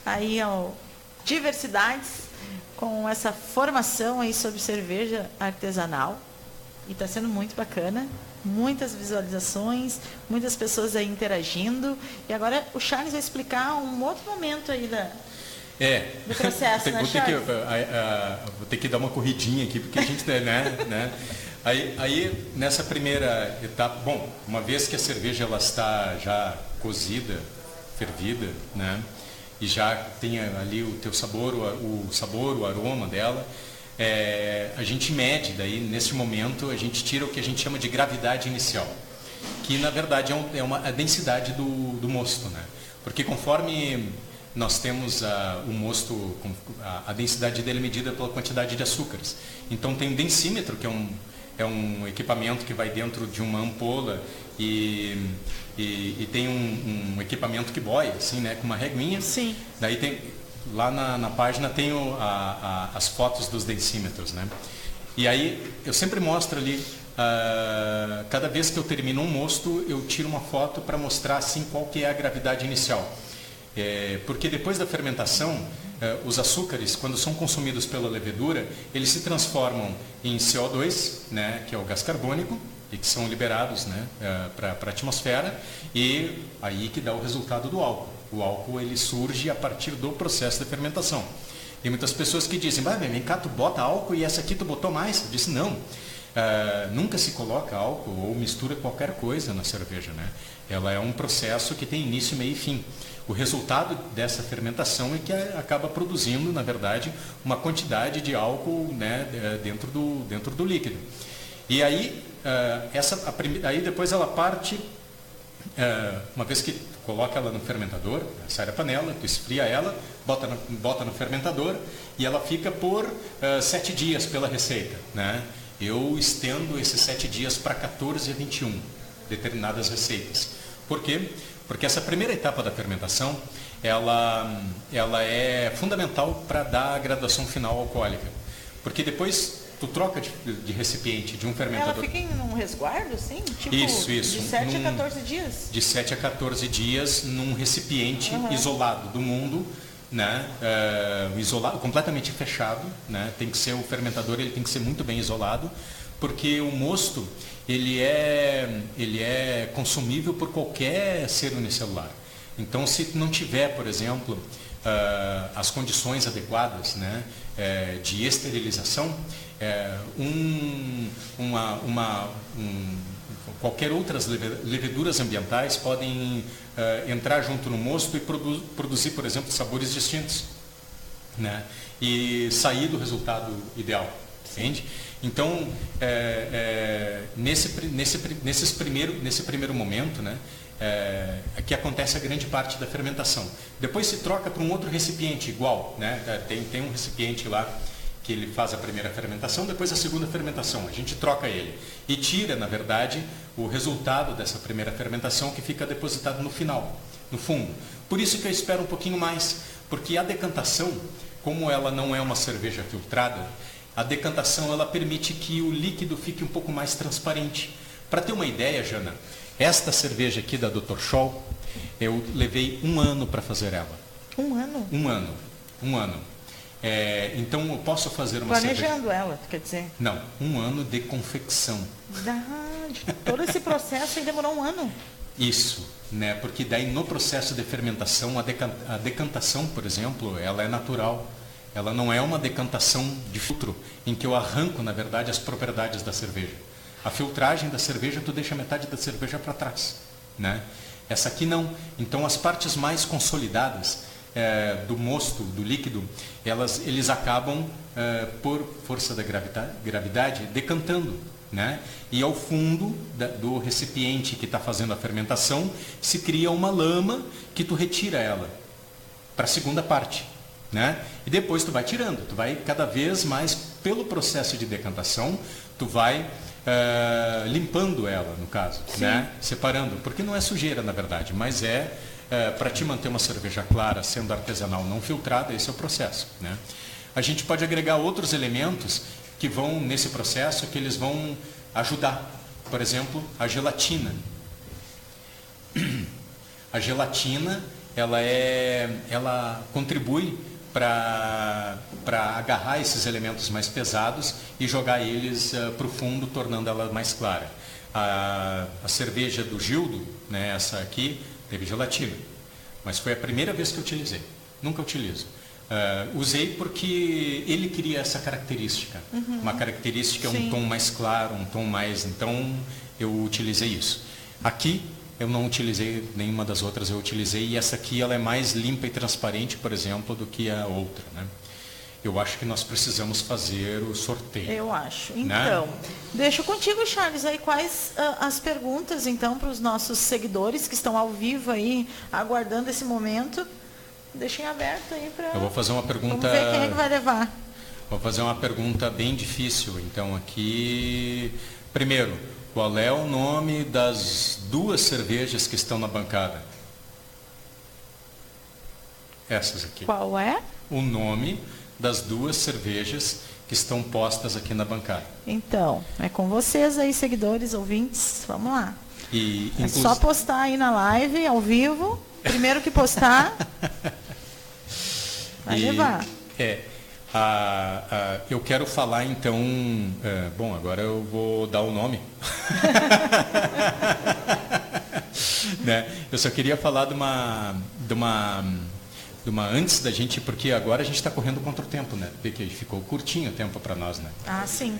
aí ao Diversidades, com essa formação aí sobre cerveja artesanal. E está sendo muito bacana, muitas visualizações, muitas pessoas aí interagindo. E agora o Charles vai explicar um outro momento aí do processo, né, Charles? Vou ter que dar uma corridinha aqui, porque a gente, né? Aí, nessa primeira etapa, bom, uma vez que a cerveja ela está já cozida, fervida, né? E já tem ali o teu sabor, o aroma dela, a gente mede, daí nesse momento a gente tira o que a gente chama de gravidade inicial, que na verdade é a densidade do mosto, né? Porque conforme nós temos o mosto, a densidade dele é medida pela quantidade de açúcares. Então tem um densímetro, que é um equipamento que vai dentro de uma ampola e tem um equipamento que boia, assim, né, com uma reguinha. Sim. Daí tem, lá na página tem as fotos dos densímetros, né? E aí eu sempre mostro ali, cada vez que eu termino um mosto, eu tiro uma foto para mostrar assim qual que é a gravidade inicial. Porque depois da fermentação, os açúcares, quando são consumidos pela levedura, eles se transformam em CO2, né, que é o gás carbônico, e que são liberados, né, para a atmosfera, e aí que dá o resultado do álcool. O álcool ele surge a partir do processo de fermentação. Tem muitas pessoas que dizem, vem cá, tu bota álcool e essa aqui tu botou mais? Eu disse, não. nunca se coloca álcool ou mistura qualquer coisa na cerveja, né? Ela é um processo que tem início, meio e fim. O resultado dessa fermentação é que acaba produzindo, na verdade, uma quantidade de álcool, né, dentro do líquido. E aí, aí depois ela parte, uma vez que coloca ela no fermentador, sai da panela, tu esfria ela, bota no fermentador e ela fica por 7 dias pela receita, né? Eu estendo esses 7 dias para 14 a 21, determinadas receitas. Por quê? Porque essa primeira etapa da fermentação, ela é fundamental para dar a graduação final alcoólica. Porque depois tu troca de recipiente de um fermentador. Ela fica em um resguardo, assim? Tipo, isso. De 7 a 14 dias? De 7 a 14 dias num recipiente isolado do mundo, né? Isolado, completamente fechado, né? Tem que ser o fermentador, ele tem que ser muito bem isolado, porque o mosto ele é consumível por qualquer ser unicelular. Então, se não tiver, por exemplo, as condições adequadas, né, de esterilização, qualquer outras leveduras ambientais podem entrar junto no mosto e produzir, por exemplo, sabores distintos, né, e sair do resultado ideal, entende? Então, nesse primeiro momento, né, que acontece a grande parte da fermentação. Depois se troca para um outro recipiente igual, né? Tem um recipiente lá que ele faz a primeira fermentação, depois a segunda fermentação. A gente troca ele e tira, na verdade, o resultado dessa primeira fermentação que fica depositado no final, no fundo. Por isso que eu espero um pouquinho mais, porque a decantação, como ela não é uma cerveja filtrada, a decantação ela permite que o líquido fique um pouco mais transparente. Para ter uma ideia, Jana, esta cerveja aqui da Dr. Scholl, eu levei 1 ano para fazer ela. 1 ano? 1 ano. Então eu posso fazer uma planejando cerveja... ela, quer dizer? Não, 1 ano de confecção. Todo esse processo aí demorou 1 ano? Isso, né? Porque daí no processo de fermentação, a decantação, por exemplo, ela é natural. Ela não é uma decantação de filtro, em que eu arranco, na verdade, as propriedades da cerveja. A filtragem da cerveja, tu deixa metade da cerveja para trás, né? Essa aqui não. Então, as partes mais consolidadas do mosto, do líquido, eles acabam, por força da gravidade, decantando, né? E ao fundo do recipiente que está fazendo a fermentação, se cria uma lama que tu retira ela para a segunda parte, né? E depois tu vai tirando, tu vai cada vez mais, pelo processo de decantação, tu vai limpando ela, no caso, né? Separando, porque não é sujeira, na verdade, mas para te manter uma cerveja clara, sendo artesanal, não filtrada, esse é o processo, né? A gente pode agregar outros elementos que vão nesse processo, que eles vão ajudar. Por exemplo, a gelatina. A gelatina, ela contribui para agarrar esses elementos mais pesados e jogar eles para o fundo, tornando ela mais clara. A cerveja do Gildo, né, essa aqui, teve gelatina, mas foi a primeira vez que eu utilizei. Nunca utilizo. Usei porque ele queria essa característica. Uma característica, um tom mais claro, um tom mais... Então, eu utilizei isso. Aqui, eu não utilizei nenhuma das outras, eu utilizei, e essa aqui ela é mais limpa e transparente, por exemplo, do que a outra, né? Eu acho que nós precisamos fazer o sorteio. Eu acho. Né? Então, deixo contigo, Charles, aí quais as perguntas, então, para os nossos seguidores que estão ao vivo aí, aguardando esse momento. Deixem aberto aí para... Eu vou fazer uma pergunta... Vamos ver quem é que vai levar. Vou fazer uma pergunta bem difícil, então, aqui... Primeiro, qual é o nome das 2 cervejas que estão na bancada? Essas aqui. Qual é? O nome das 2 cervejas que estão postas aqui na bancada. Então, é com vocês aí, seguidores, ouvintes. Vamos lá. É só postar aí na live, ao vivo. Primeiro que postar, vai levar. Eu quero falar, então... bom, agora eu vou dar o nome. Né? Eu só queria falar de antes da gente, porque agora a gente está correndo contra o tempo, né? Porque ficou curtinho o tempo para nós, né? Ah, sim.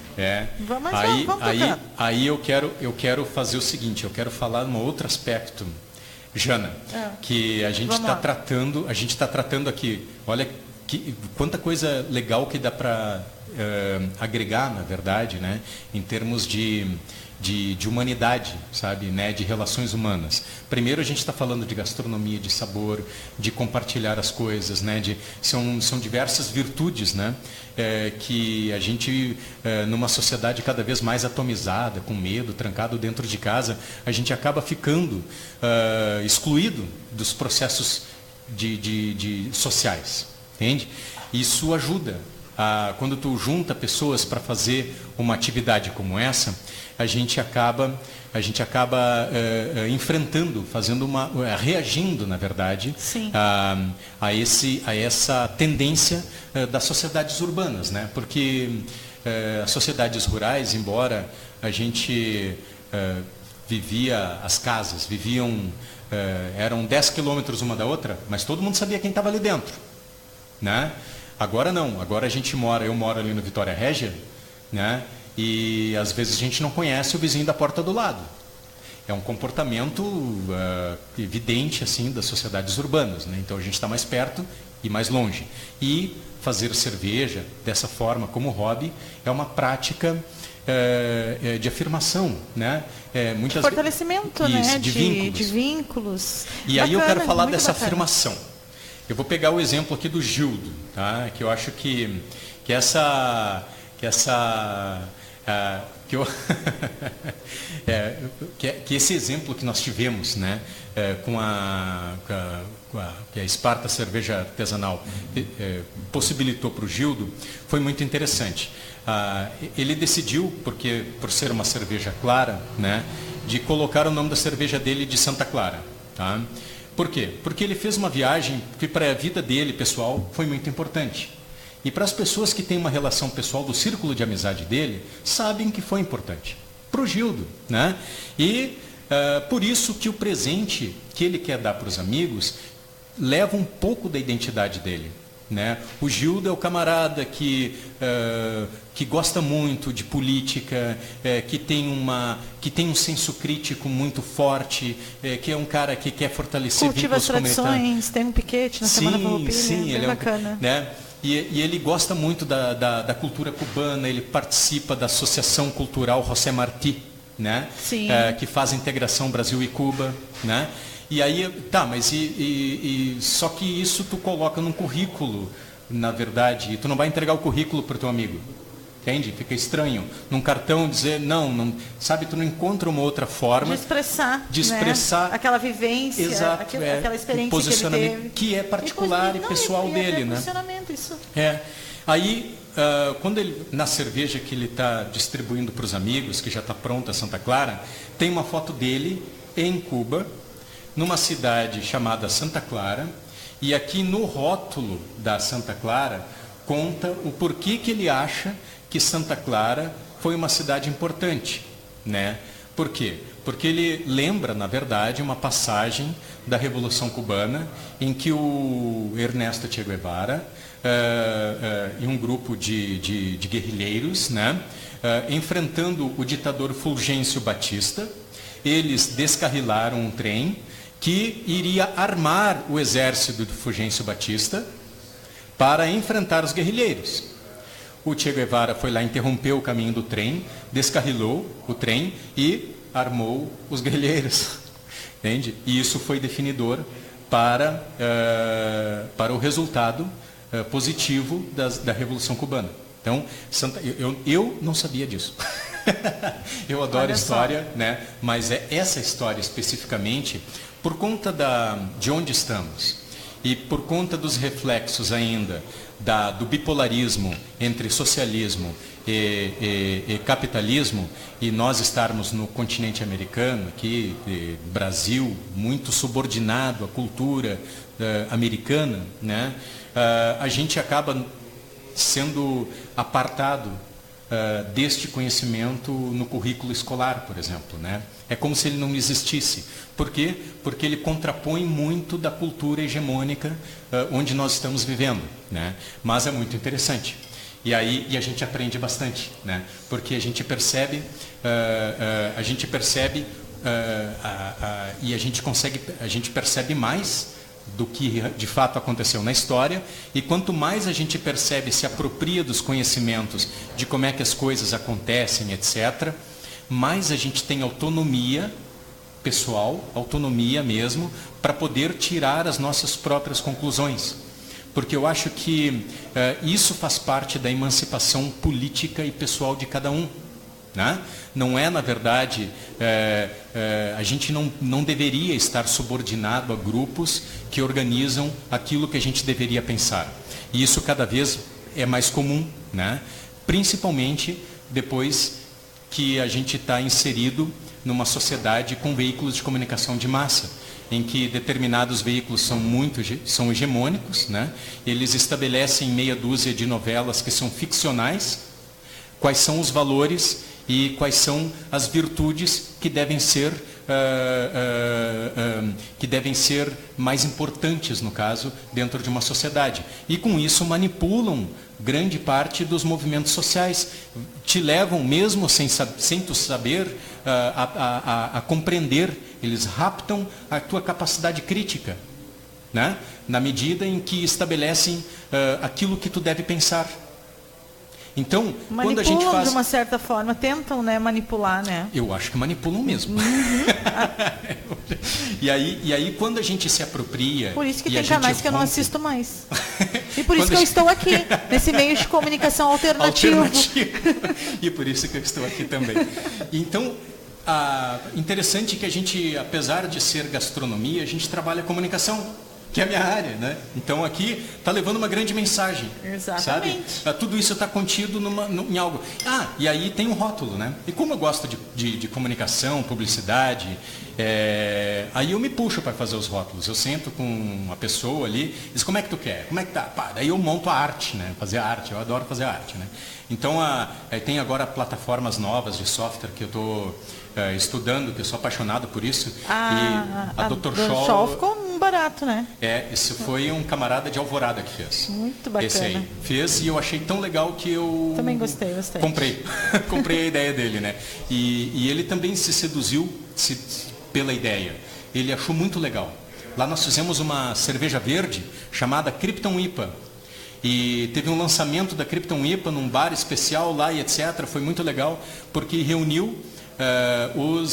Vamos tocando. Aí eu quero fazer o seguinte, eu quero falar um outro aspecto, Jana, que a gente está tratando aqui. Olha quanta coisa legal que dá para agregar, na verdade, né? Em termos de humanidade, sabe, né, de relações humanas. Primeiro a gente está falando de gastronomia, de sabor, de compartilhar as coisas, né, são diversas virtudes, né, que a gente, numa sociedade cada vez mais atomizada, com medo, trancado dentro de casa, a gente acaba ficando excluído dos processos de sociais, entende? Isso ajuda. Quando tu junta pessoas para fazer uma atividade como essa, a gente acaba enfrentando, reagindo, na verdade, a essa tendência das sociedades urbanas, né? Porque as sociedades rurais, embora a gente as casas eram 10 quilômetros uma da outra, mas todo mundo sabia quem estava ali dentro, né? Agora não, agora eu moro ali no Vitória Régia, né? E às vezes a gente não conhece o vizinho da porta do lado. É um comportamento evidente assim das sociedades urbanas, né? Então a gente está mais perto e mais longe. E fazer cerveja dessa forma como hobby é uma prática de afirmação, né? De fortalecimento, isso, né? De vínculos. De vínculos. E aí eu quero falar dessa afirmação. Eu vou pegar o exemplo aqui do Gildo, tá? Que eu acho que esse exemplo que nós tivemos, né, que a Esparta Cerveja Artesanal possibilitou para o Gildo, foi muito interessante. Ele decidiu, por ser uma cerveja clara, né, de colocar o nome da cerveja dele de Santa Clara, tá? Por quê? Porque ele fez uma viagem que para a vida dele, pessoal, foi muito importante. E para as pessoas que têm uma relação pessoal do círculo de amizade dele, sabem que foi importante. Para o Gildo, né? E por isso que o presente que ele quer dar para os amigos leva um pouco da identidade dele, né? O Gildo é o camarada que gosta muito de política, que tem um senso crítico muito forte, que é um cara que quer fortalecer cultiva vínculos as tradições, tem um piquete na Semana Farroupilha, sim, ele bacana. Né? E ele gosta muito da cultura cubana, ele participa da Associação Cultural José Martí, né? Que faz a integração Brasil e Cuba, né? E aí, mas só que isso tu coloca num currículo, na verdade, e tu não vai entregar o currículo para o teu amigo, entende? Fica estranho. Num cartão dizer, não, sabe, tu não encontra uma outra forma de expressar, né? Aquela vivência, exato, aquela experiência posicionamento que ele teve. Que é particular e pessoal dele, né? Posicionamento, isso. Aí, quando na cerveja que ele está distribuindo para os amigos, que já está pronta, Santa Clara, tem uma foto dele em Cuba, numa cidade chamada Santa Clara, e aqui no rótulo da Santa Clara conta o porquê que ele acha que Santa Clara foi uma cidade importante, né? Por quê? Porque ele lembra, na verdade, uma passagem da Revolução Cubana em que o Ernesto Che Guevara e um grupo de guerrilheiros, né, enfrentando o ditador Fulgêncio Batista, eles descarrilaram um trem que iria armar o exército do Fulgêncio Batista para enfrentar os guerrilheiros. O Che Guevara foi lá, interrompeu o caminho do trem, descarrilou o trem e armou os guerrilheiros. Entende? E isso foi definidor para o resultado positivo da Revolução Cubana. Então, eu não sabia disso. Eu adoro história, né? Mas essa história especificamente, por conta de onde estamos e por conta dos reflexos ainda do bipolarismo entre socialismo e capitalismo, e nós estarmos no continente americano, aqui, Brasil, muito subordinado à cultura americana, né? A gente acaba sendo apartado deste conhecimento no currículo escolar, por exemplo, né? É como se ele não existisse. Por quê? Porque ele contrapõe muito da cultura hegemônica onde nós estamos vivendo, né? Mas é muito interessante. E a gente aprende bastante, né? Porque a gente percebe, e a gente percebe mais do que de fato aconteceu na história, e quanto mais a gente percebe, se apropria dos conhecimentos de como é que as coisas acontecem, etc., mais a gente tem autonomia pessoal, autonomia mesmo, para poder tirar as nossas próprias conclusões. Porque eu acho que isso faz parte da emancipação política e pessoal de cada um. Né? Não é, na verdade, a gente não deveria estar subordinado a grupos que organizam aquilo que a gente deveria pensar. E isso cada vez é mais comum, né? Principalmente depois que a gente está inserido numa sociedade com veículos de comunicação de massa, em que determinados veículos são hegemônicos, né? Eles estabelecem meia dúzia de novelas que são ficcionais, quais são os valores e quais são as virtudes que devem ser mais importantes, no caso, dentro de uma sociedade. E com isso manipulam grande parte dos movimentos sociais, te levam, mesmo sem tu saber, a compreender. Eles raptam a tua capacidade crítica, né? Na medida em que estabelecem aquilo que tu deve pensar. Então, quando a gente faz... de uma certa forma, tentam, né, manipular, né? Eu acho que manipulam mesmo. Uhum. E aí, quando a gente se apropria... Por isso que tem canais que eu não assisto mais. E por isso que eu estou aqui, nesse meio de comunicação alternativo. E por isso que eu estou aqui também. Então, interessante que a gente, apesar de ser gastronomia, a gente trabalha comunicação, que é a minha área, né? Então aqui está levando uma grande mensagem. Exatamente. Sabe? Tudo isso está contido em algo. E aí tem um rótulo, né? E como eu gosto de comunicação, publicidade, aí eu me puxo para fazer os rótulos. Eu sento com uma pessoa ali, diz, como é que tu quer? Como é que tá? Pá, daí eu monto a arte, né? Fazer arte, eu adoro fazer arte, né? Então tem agora plataformas novas de software que eu estou estudando, que eu sou apaixonado por isso. E a Dr. Scholl ficou barato, né? Isso foi um camarada de Alvorada que fez. Muito bacana. Esse aí fez, e eu achei tão legal que eu... Também gostei. Comprei a ideia dele, né? E ele também se seduziu pela ideia. Ele achou muito legal. Lá nós fizemos uma cerveja verde chamada Krypton IPA. E teve um lançamento da Krypton IPA num bar especial lá e etc. Foi muito legal, porque reuniu o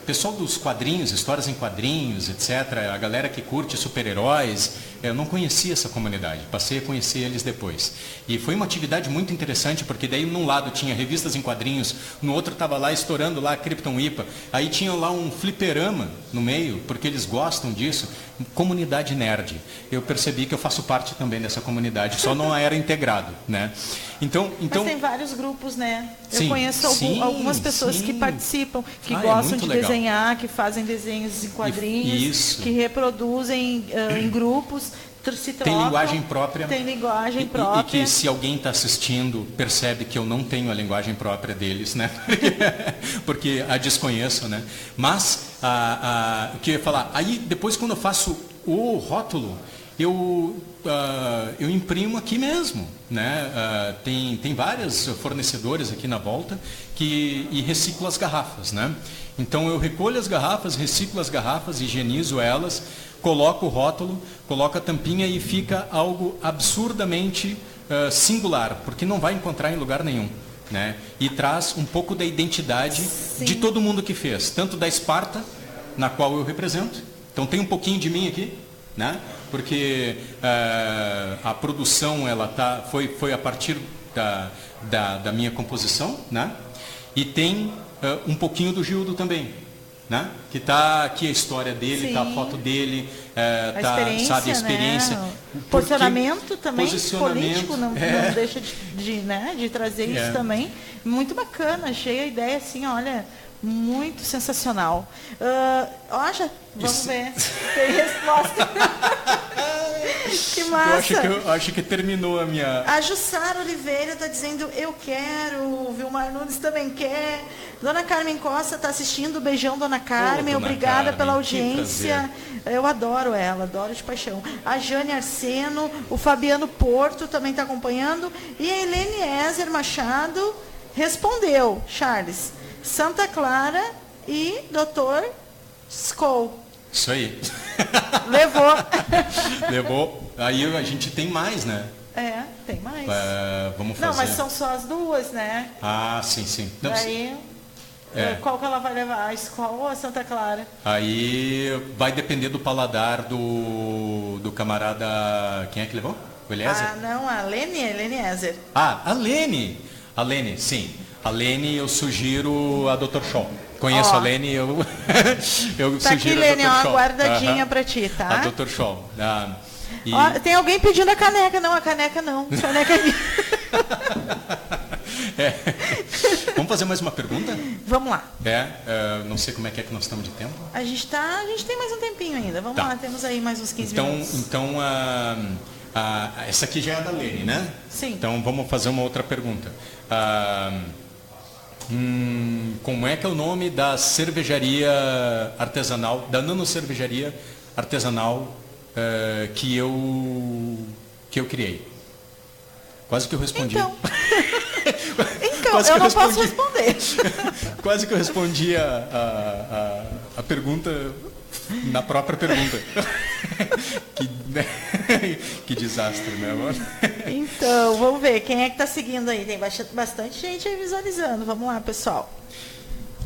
pessoal dos quadrinhos, histórias em quadrinhos, etc., a galera que curte super-heróis. Eu não conhecia essa comunidade, passei a conhecer eles depois. E foi uma atividade muito interessante, porque daí num lado tinha revistas em quadrinhos, no outro estava lá estourando lá a Krypton IPA, aí tinha lá um fliperama no meio, porque eles gostam disso, comunidade nerd. Eu percebi que eu faço parte também dessa comunidade, só não era integrado, né? Então, mas tem vários grupos, né? Eu conheço algumas pessoas que participam, que gostam de desenhar, que fazem desenhos em quadrinhos, que reproduzem em grupos, se trocam. Tem linguagem própria. Tem linguagem própria. E que se alguém está assistindo, percebe que eu não tenho a linguagem própria deles, né? Porque a desconheço, né? Mas, o que eu ia falar, aí depois quando eu faço o rótulo, eu imprimo aqui mesmo, né? Tem vários fornecedores aqui na volta e reciclo as garrafas, né? Então eu recolho as garrafas, reciclo as garrafas, higienizo elas, coloco o rótulo, coloco a tampinha e fica algo absurdamente singular, porque não vai encontrar em lugar nenhum, né? E traz um pouco da identidade de todo mundo que fez, tanto da Esparta, na qual eu represento. Então tem um pouquinho de mim aqui, né? Porque a produção foi a partir da minha composição, né? E tem um pouquinho do Gildo também, né? Que está aqui a história dele, está a foto dele, a experiência, né? Posicionamento também político, não deixa de trazer isso também. Muito bacana, achei a ideia assim, olha, muito sensacional. Vamos ver. Tem resposta. Que massa. Eu acho que terminou a minha... A Jussara Oliveira está dizendo, eu quero. O Vilmar Nunes também quer. Dona Carmen Costa está assistindo. Beijão, Dona Carmen. Dona Obrigada Carmen, pela que audiência. Eu adoro ela, adoro de paixão. A Jane Arseno, o Fabiano Porto também está acompanhando. E a Helene Ezer Machado respondeu, Charles, Santa Clara e Dr. Skoll. Isso aí. Levou. Levou. Aí a gente tem mais, né? É, tem mais. Vamos fazer. Não, mas são só as duas, né? Ah, sim, sim. Não, Daí, qual que ela vai levar? A Skoll ou a Santa Clara? Aí vai depender do paladar do camarada... Quem é que levou? O Eliezer? Ah, não, a Lene Ezer. Ah, a Lene. A Lene, sim. A Lene, eu sugiro a Dr. Shaw. Conheço a Lene, eu tá sugiro aqui, Lene, a Dr. Shaw. guardadinha pra ti, tá? A Dr. Shaw. E... Ó, tem alguém pedindo a caneca. Não, a caneca não. Caneca aí. Vamos fazer mais uma pergunta? Vamos lá. Não sei como é que nós estamos de tempo. A gente tem mais um tempinho ainda. Vamos lá, temos aí mais uns 15 minutos. Então, essa aqui já é da Lene, né? Sim. Então, vamos fazer uma outra pergunta. Como é que é o nome da cervejaria artesanal, da nanocervejaria artesanal que eu criei? Quase que eu respondi. Então eu não posso responder. Quase que eu respondi a pergunta na própria pergunta. Que desastre, né, mano? Então, vamos ver. Quem é que está seguindo aí? Tem bastante gente aí visualizando. Vamos lá, pessoal.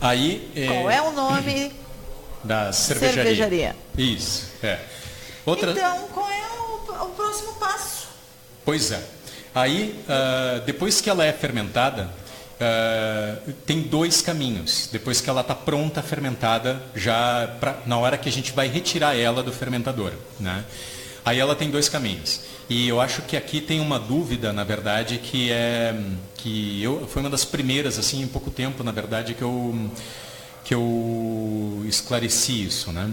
Aí, qual é o nome da cervejaria? Isso. Então, qual é o próximo passo? Pois é. Aí, depois que ela é fermentada, tem dois caminhos. Depois que ela está pronta, fermentada, na hora que a gente vai retirar ela do fermentador, né? Aí ela tem dois caminhos. E eu acho que aqui tem uma dúvida, na verdade, foi uma das primeiras, assim, em pouco tempo, na verdade, que eu esclareci isso, né?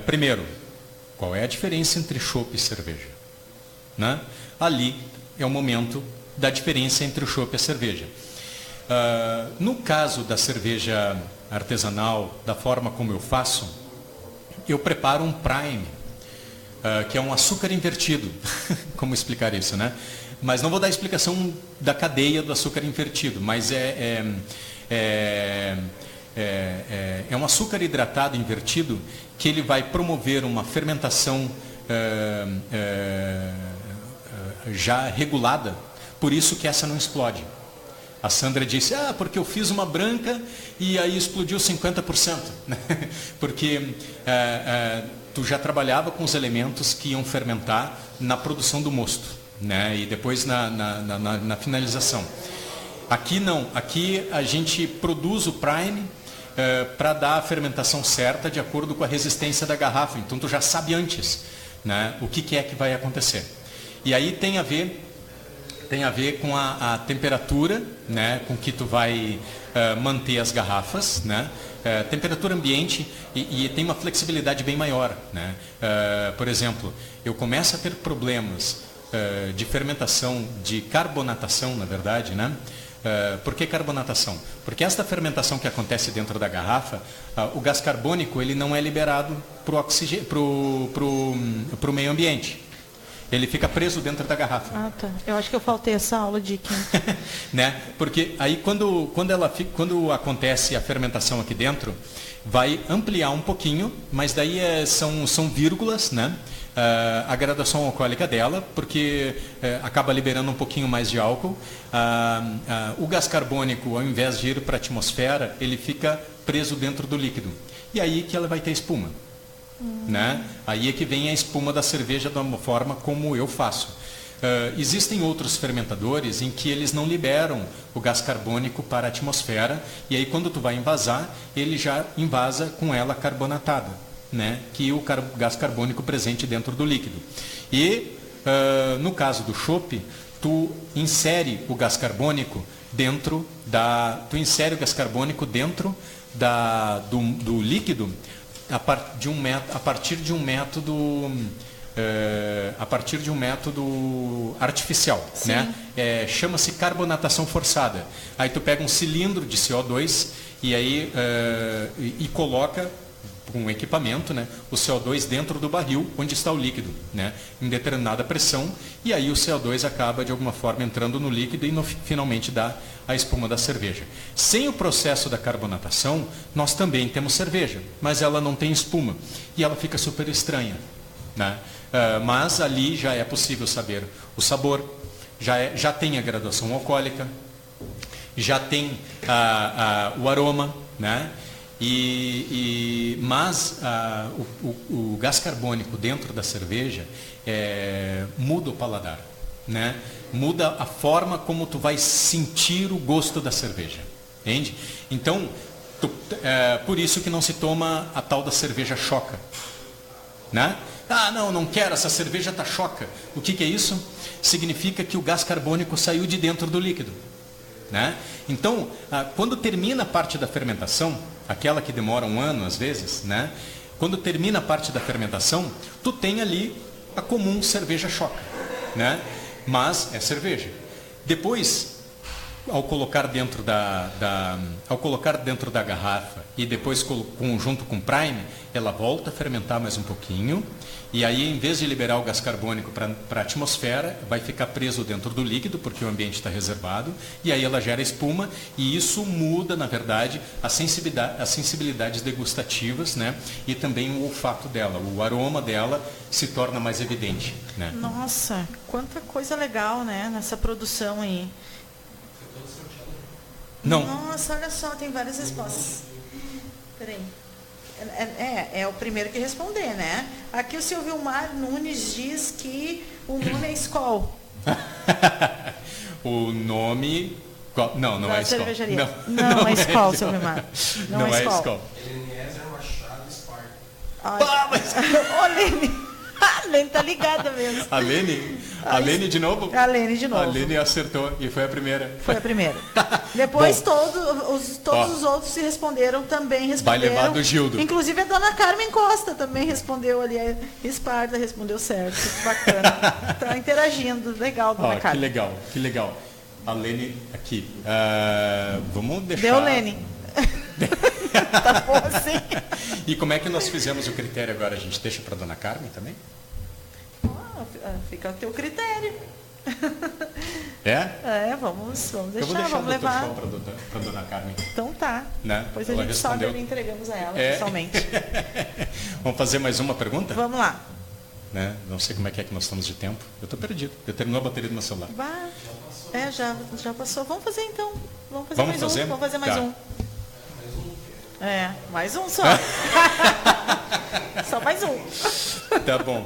Primeiro, qual é a diferença entre chopp e cerveja? Né? Ali é o momento da diferença entre o chopp e a cerveja. No caso da cerveja artesanal, da forma como eu faço, eu preparo um prime, que é um açúcar invertido. Como explicar isso, né? Mas não vou dar a explicação da cadeia do açúcar invertido, mas é um açúcar hidratado invertido que ele vai promover uma fermentação já regulada, por isso que essa não explode. A Sandra disse, porque eu fiz uma branca e aí explodiu 50%. Porque tu já trabalhava com os elementos que iam fermentar na produção do mosto, né? E depois na finalização. Aqui não, aqui a gente produz o prime para dar a fermentação certa de acordo com a resistência da garrafa. Então tu já sabe antes, né, o que é que vai acontecer. E aí tem a ver com a temperatura, né, com que tu vai manter as garrafas, né? Temperatura ambiente e tem uma flexibilidade bem maior, né? Por exemplo, eu começo a ter problemas de fermentação, de carbonatação, na verdade, né? Por que carbonatação? Porque esta fermentação que acontece dentro da garrafa, o gás carbônico ele não é liberado para o meio ambiente. Ele fica preso dentro da garrafa. Ah, tá. Eu acho que eu faltei essa aula de química. Né? Porque aí quando acontece a fermentação aqui dentro, vai ampliar um pouquinho, mas daí são vírgulas, né? A graduação alcoólica dela, porque acaba liberando um pouquinho mais de álcool. O gás carbônico, ao invés de ir para a atmosfera, ele fica preso dentro do líquido. E aí que ela vai ter espuma. Né? Aí é que vem a espuma da cerveja da forma como eu faço. Existem outros fermentadores em que eles não liberam o gás carbônico para a atmosfera, e aí quando tu vai envasar, ele já invasa com ela carbonatada, né? Que o gás carbônico presente dentro do líquido. E no caso do chopp, tu insere o gás carbônico dentro do líquido a partir de um método a partir de um método artificial, né? Chama-se carbonatação forçada. Aí tu pega um cilindro de CO2 e aí e coloca com um equipamento, né, o CO2 dentro do barril onde está o líquido, né, em determinada pressão, e aí o CO2 acaba de alguma forma entrando no líquido e finalmente dá a espuma da cerveja. Sem o processo da carbonatação, nós também temos cerveja, mas ela não tem espuma e ela fica super estranha, né? Mas ali já é possível saber o sabor, já tem a graduação alcoólica, já tem o aroma, né? Mas o gás carbônico dentro da cerveja muda o paladar, né? Muda a forma como tu vai sentir o gosto da cerveja, entende? Então, por isso que não se toma a tal da cerveja choca, né? Ah, não quero, essa cerveja tá choca. O que é isso? Significa que o gás carbônico saiu de dentro do líquido, né? Então, quando termina a parte da fermentação, aquela que demora 1 ano às vezes, né? Quando termina a parte da fermentação, tu tem ali a comum cerveja choca, né? Mas é cerveja. Depois, ao colocar dentro da garrafa e depois junto com o prime, ela volta a fermentar mais um pouquinho. E aí, em vez de liberar o gás carbônico para a atmosfera, vai ficar preso dentro do líquido, porque o ambiente está reservado, e aí ela gera espuma, e isso muda, na verdade, as sensibilidades degustativas, né? E também o olfato dela, o aroma dela se torna mais evidente, né? Nossa, quanta coisa legal, né, nessa produção aí. Não. Nossa, olha só, tem várias respostas. Peraí. É o primeiro que responder, né? Aqui o seu Vilmar Nunes diz que o nome é Skol. O nome... Não é Skol. Não é Skol, seu Vilmar. Não é Skol. Eliezer Machado Sparta. Ô, Lene. A Lene tá ligada mesmo. A Lene de novo? A Lene de novo. A Lene acertou e foi a primeira. Foi a primeira. Depois todos os outros se responderam, também responderam. Vai levar do Gildo. Inclusive a dona Carmen Costa também respondeu ali. A Esparta respondeu certo. Bacana. Tá interagindo. Legal, dona Carmen. Que legal. A Lene aqui. Vamos deixar... Deu, Lene. Tá bom assim. E como é que nós fizemos o critério agora? A gente deixa para dona Carmen também? Fica a teu critério. Vamos deixar, eu vou deixar vamos levar para dona Carmen. Então tá. Né? Depois ela a gente respondeu. sobe ali e entregamos a ela pessoalmente. Vamos fazer mais uma pergunta? Vamos lá. Né? Não sei como é que nós estamos de tempo. Eu estou perdido. Eu terminou a bateria do meu celular. Já passou. Vamos fazer então. Vamos fazer mais tá. um. Mais um só. Só mais um.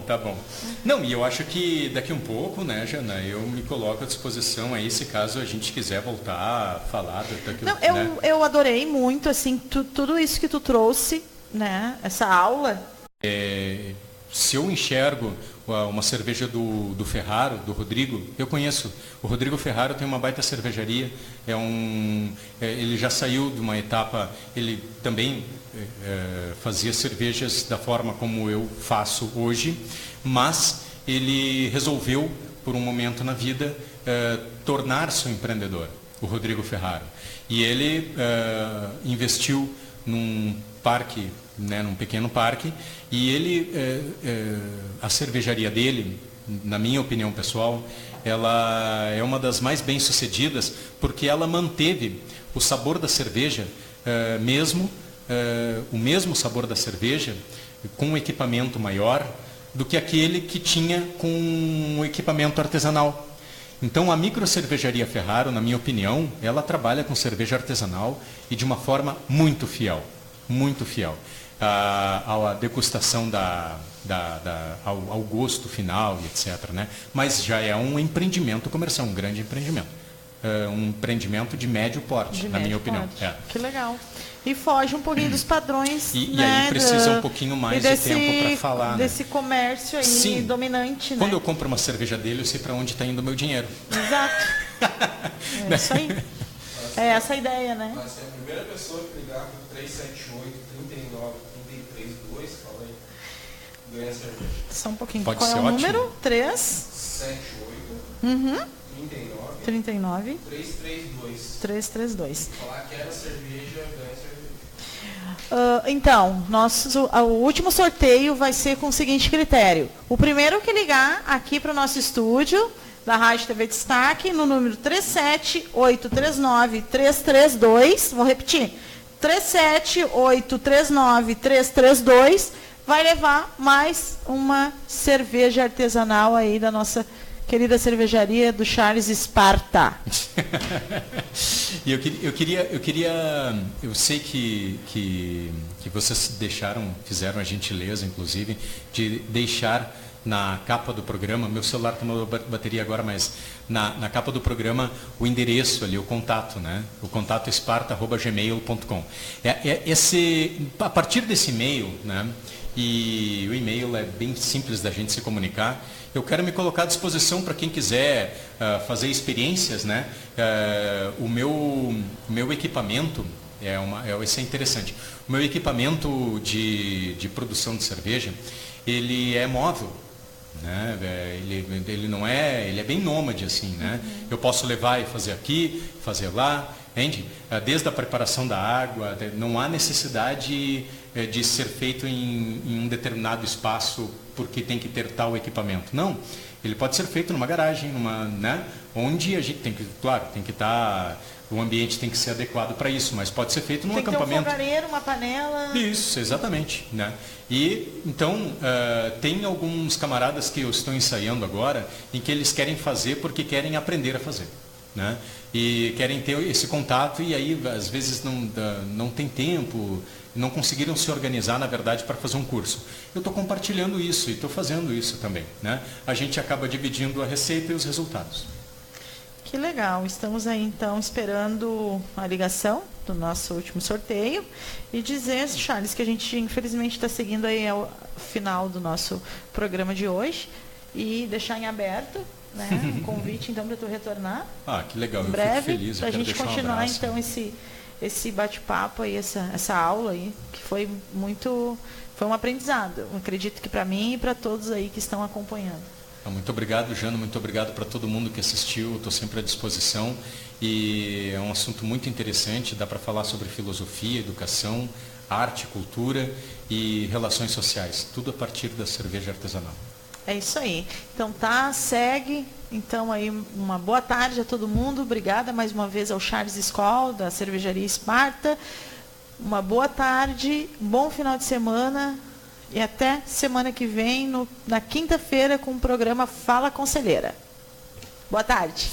Tá bom. Não, e eu acho que daqui um pouco, né, Jana, eu me coloco à disposição aí, se caso a gente quiser voltar a falar daquilo. Não, eu adorei muito, assim, tudo isso que tu trouxe, né, essa aula. Se eu enxergo uma cerveja do Ferraro, do Rodrigo, eu conheço. O Rodrigo Ferraro tem uma baita cervejaria. Ele já saiu de uma etapa, ele também fazia cervejas da forma como eu faço hoje, mas ele resolveu, por um momento na vida, tornar-se um empreendedor, o Rodrigo Ferraro. E ele investiu num parque, né, num pequeno parque, e ele, a cervejaria dele, na minha opinião pessoal, ela é uma das mais bem-sucedidas, porque ela manteve o sabor da cerveja, o mesmo sabor da cerveja, com um equipamento maior do que aquele que tinha com um equipamento artesanal. Então, a microcervejaria Ferraro, na minha opinião, ela trabalha com cerveja artesanal e de uma forma muito fiel. À degustação ao gosto final e etc. Né? Mas já é um empreendimento comercial, um grande empreendimento. Um empreendimento de médio porte, na minha opinião. Que legal. E foge um pouquinho dos padrões. E aí precisa um pouquinho mais de tempo para falar. Desse comércio aí. Sim. Dominante. Quando eu compro uma cerveja dele, eu sei para onde está indo o meu dinheiro. Exato. É isso aí. É essa a ideia, né? Mas é a primeira pessoa que ligar com 378 39 33 2, fala aí. ganha cerveja. Só um pouquinho. Pode Qual é ser o ótimo. número? 3, 78 39 39, 332. 332. Falar que era cerveja, ganha cerveja. Então, o último sorteio vai ser com o seguinte critério. O primeiro que ligar aqui para o nosso estúdio, da Rádio TV Destaque, no número 37839-332, vou repetir, 37839-332, vai levar mais uma cerveja artesanal aí da nossa querida cervejaria do Charles Esparta. E eu sei que vocês fizeram a gentileza, inclusive, de deixar na capa do programa, meu celular está na bateria agora, mas na capa do programa o endereço ali, o contato, né? O contato esparta@gmail.com. A partir desse e-mail, né? E o e-mail é bem simples da gente se comunicar. Eu quero me colocar à disposição para quem quiser fazer experiências, né? O meu equipamento, isso é interessante. O meu equipamento de produção de cerveja, ele é móvel, né? Ele não é, ele é bem nômade assim, né? Eu posso levar e fazer aqui, fazer lá, entende? Desde a preparação da água, não há necessidade de ser feito em um determinado espaço porque tem que ter tal equipamento. Não, ele pode ser feito numa garagem, né? Onde a gente tem que, claro, tem que estar, o ambiente tem que ser adequado para isso, mas pode ser feito num acampamento. Tem que ter um fogareiro, uma panela. Isso, exatamente, né? E então tem alguns camaradas que eu estou ensaiando agora em que eles querem fazer porque querem aprender a fazer, né? E querem ter esse contato e aí às vezes não tem tempo, não conseguiram se organizar, na verdade, para fazer um curso. Eu estou compartilhando isso e estou fazendo isso também, né? A gente acaba dividindo a receita e os resultados. Que legal. Estamos aí, então, esperando a ligação do nosso último sorteio e dizer, Charles, que a gente, infelizmente, está seguindo aí ao final do nosso programa de hoje e deixar em aberto, né, um convite, então, para tu retornar. Ah, que legal. Em Eu breve, fico feliz. para a gente continuar, então, esse bate-papo aí, essa aula aí, que foi um aprendizado. Eu acredito que para mim e para todos aí que estão acompanhando. Muito obrigado, Jana, muito obrigado para todo mundo que assistiu, estou sempre à disposição e é um assunto muito interessante, dá para falar sobre filosofia, educação, arte, cultura e relações sociais, tudo a partir da cerveja artesanal. É isso aí. Então segue. Então aí uma boa tarde a todo mundo. Obrigada mais uma vez ao Charles Escol, da Cervejaria Esparta. Uma boa tarde, bom final de semana e até semana que vem, na quinta-feira, com o programa Fala Conselheira. Boa tarde.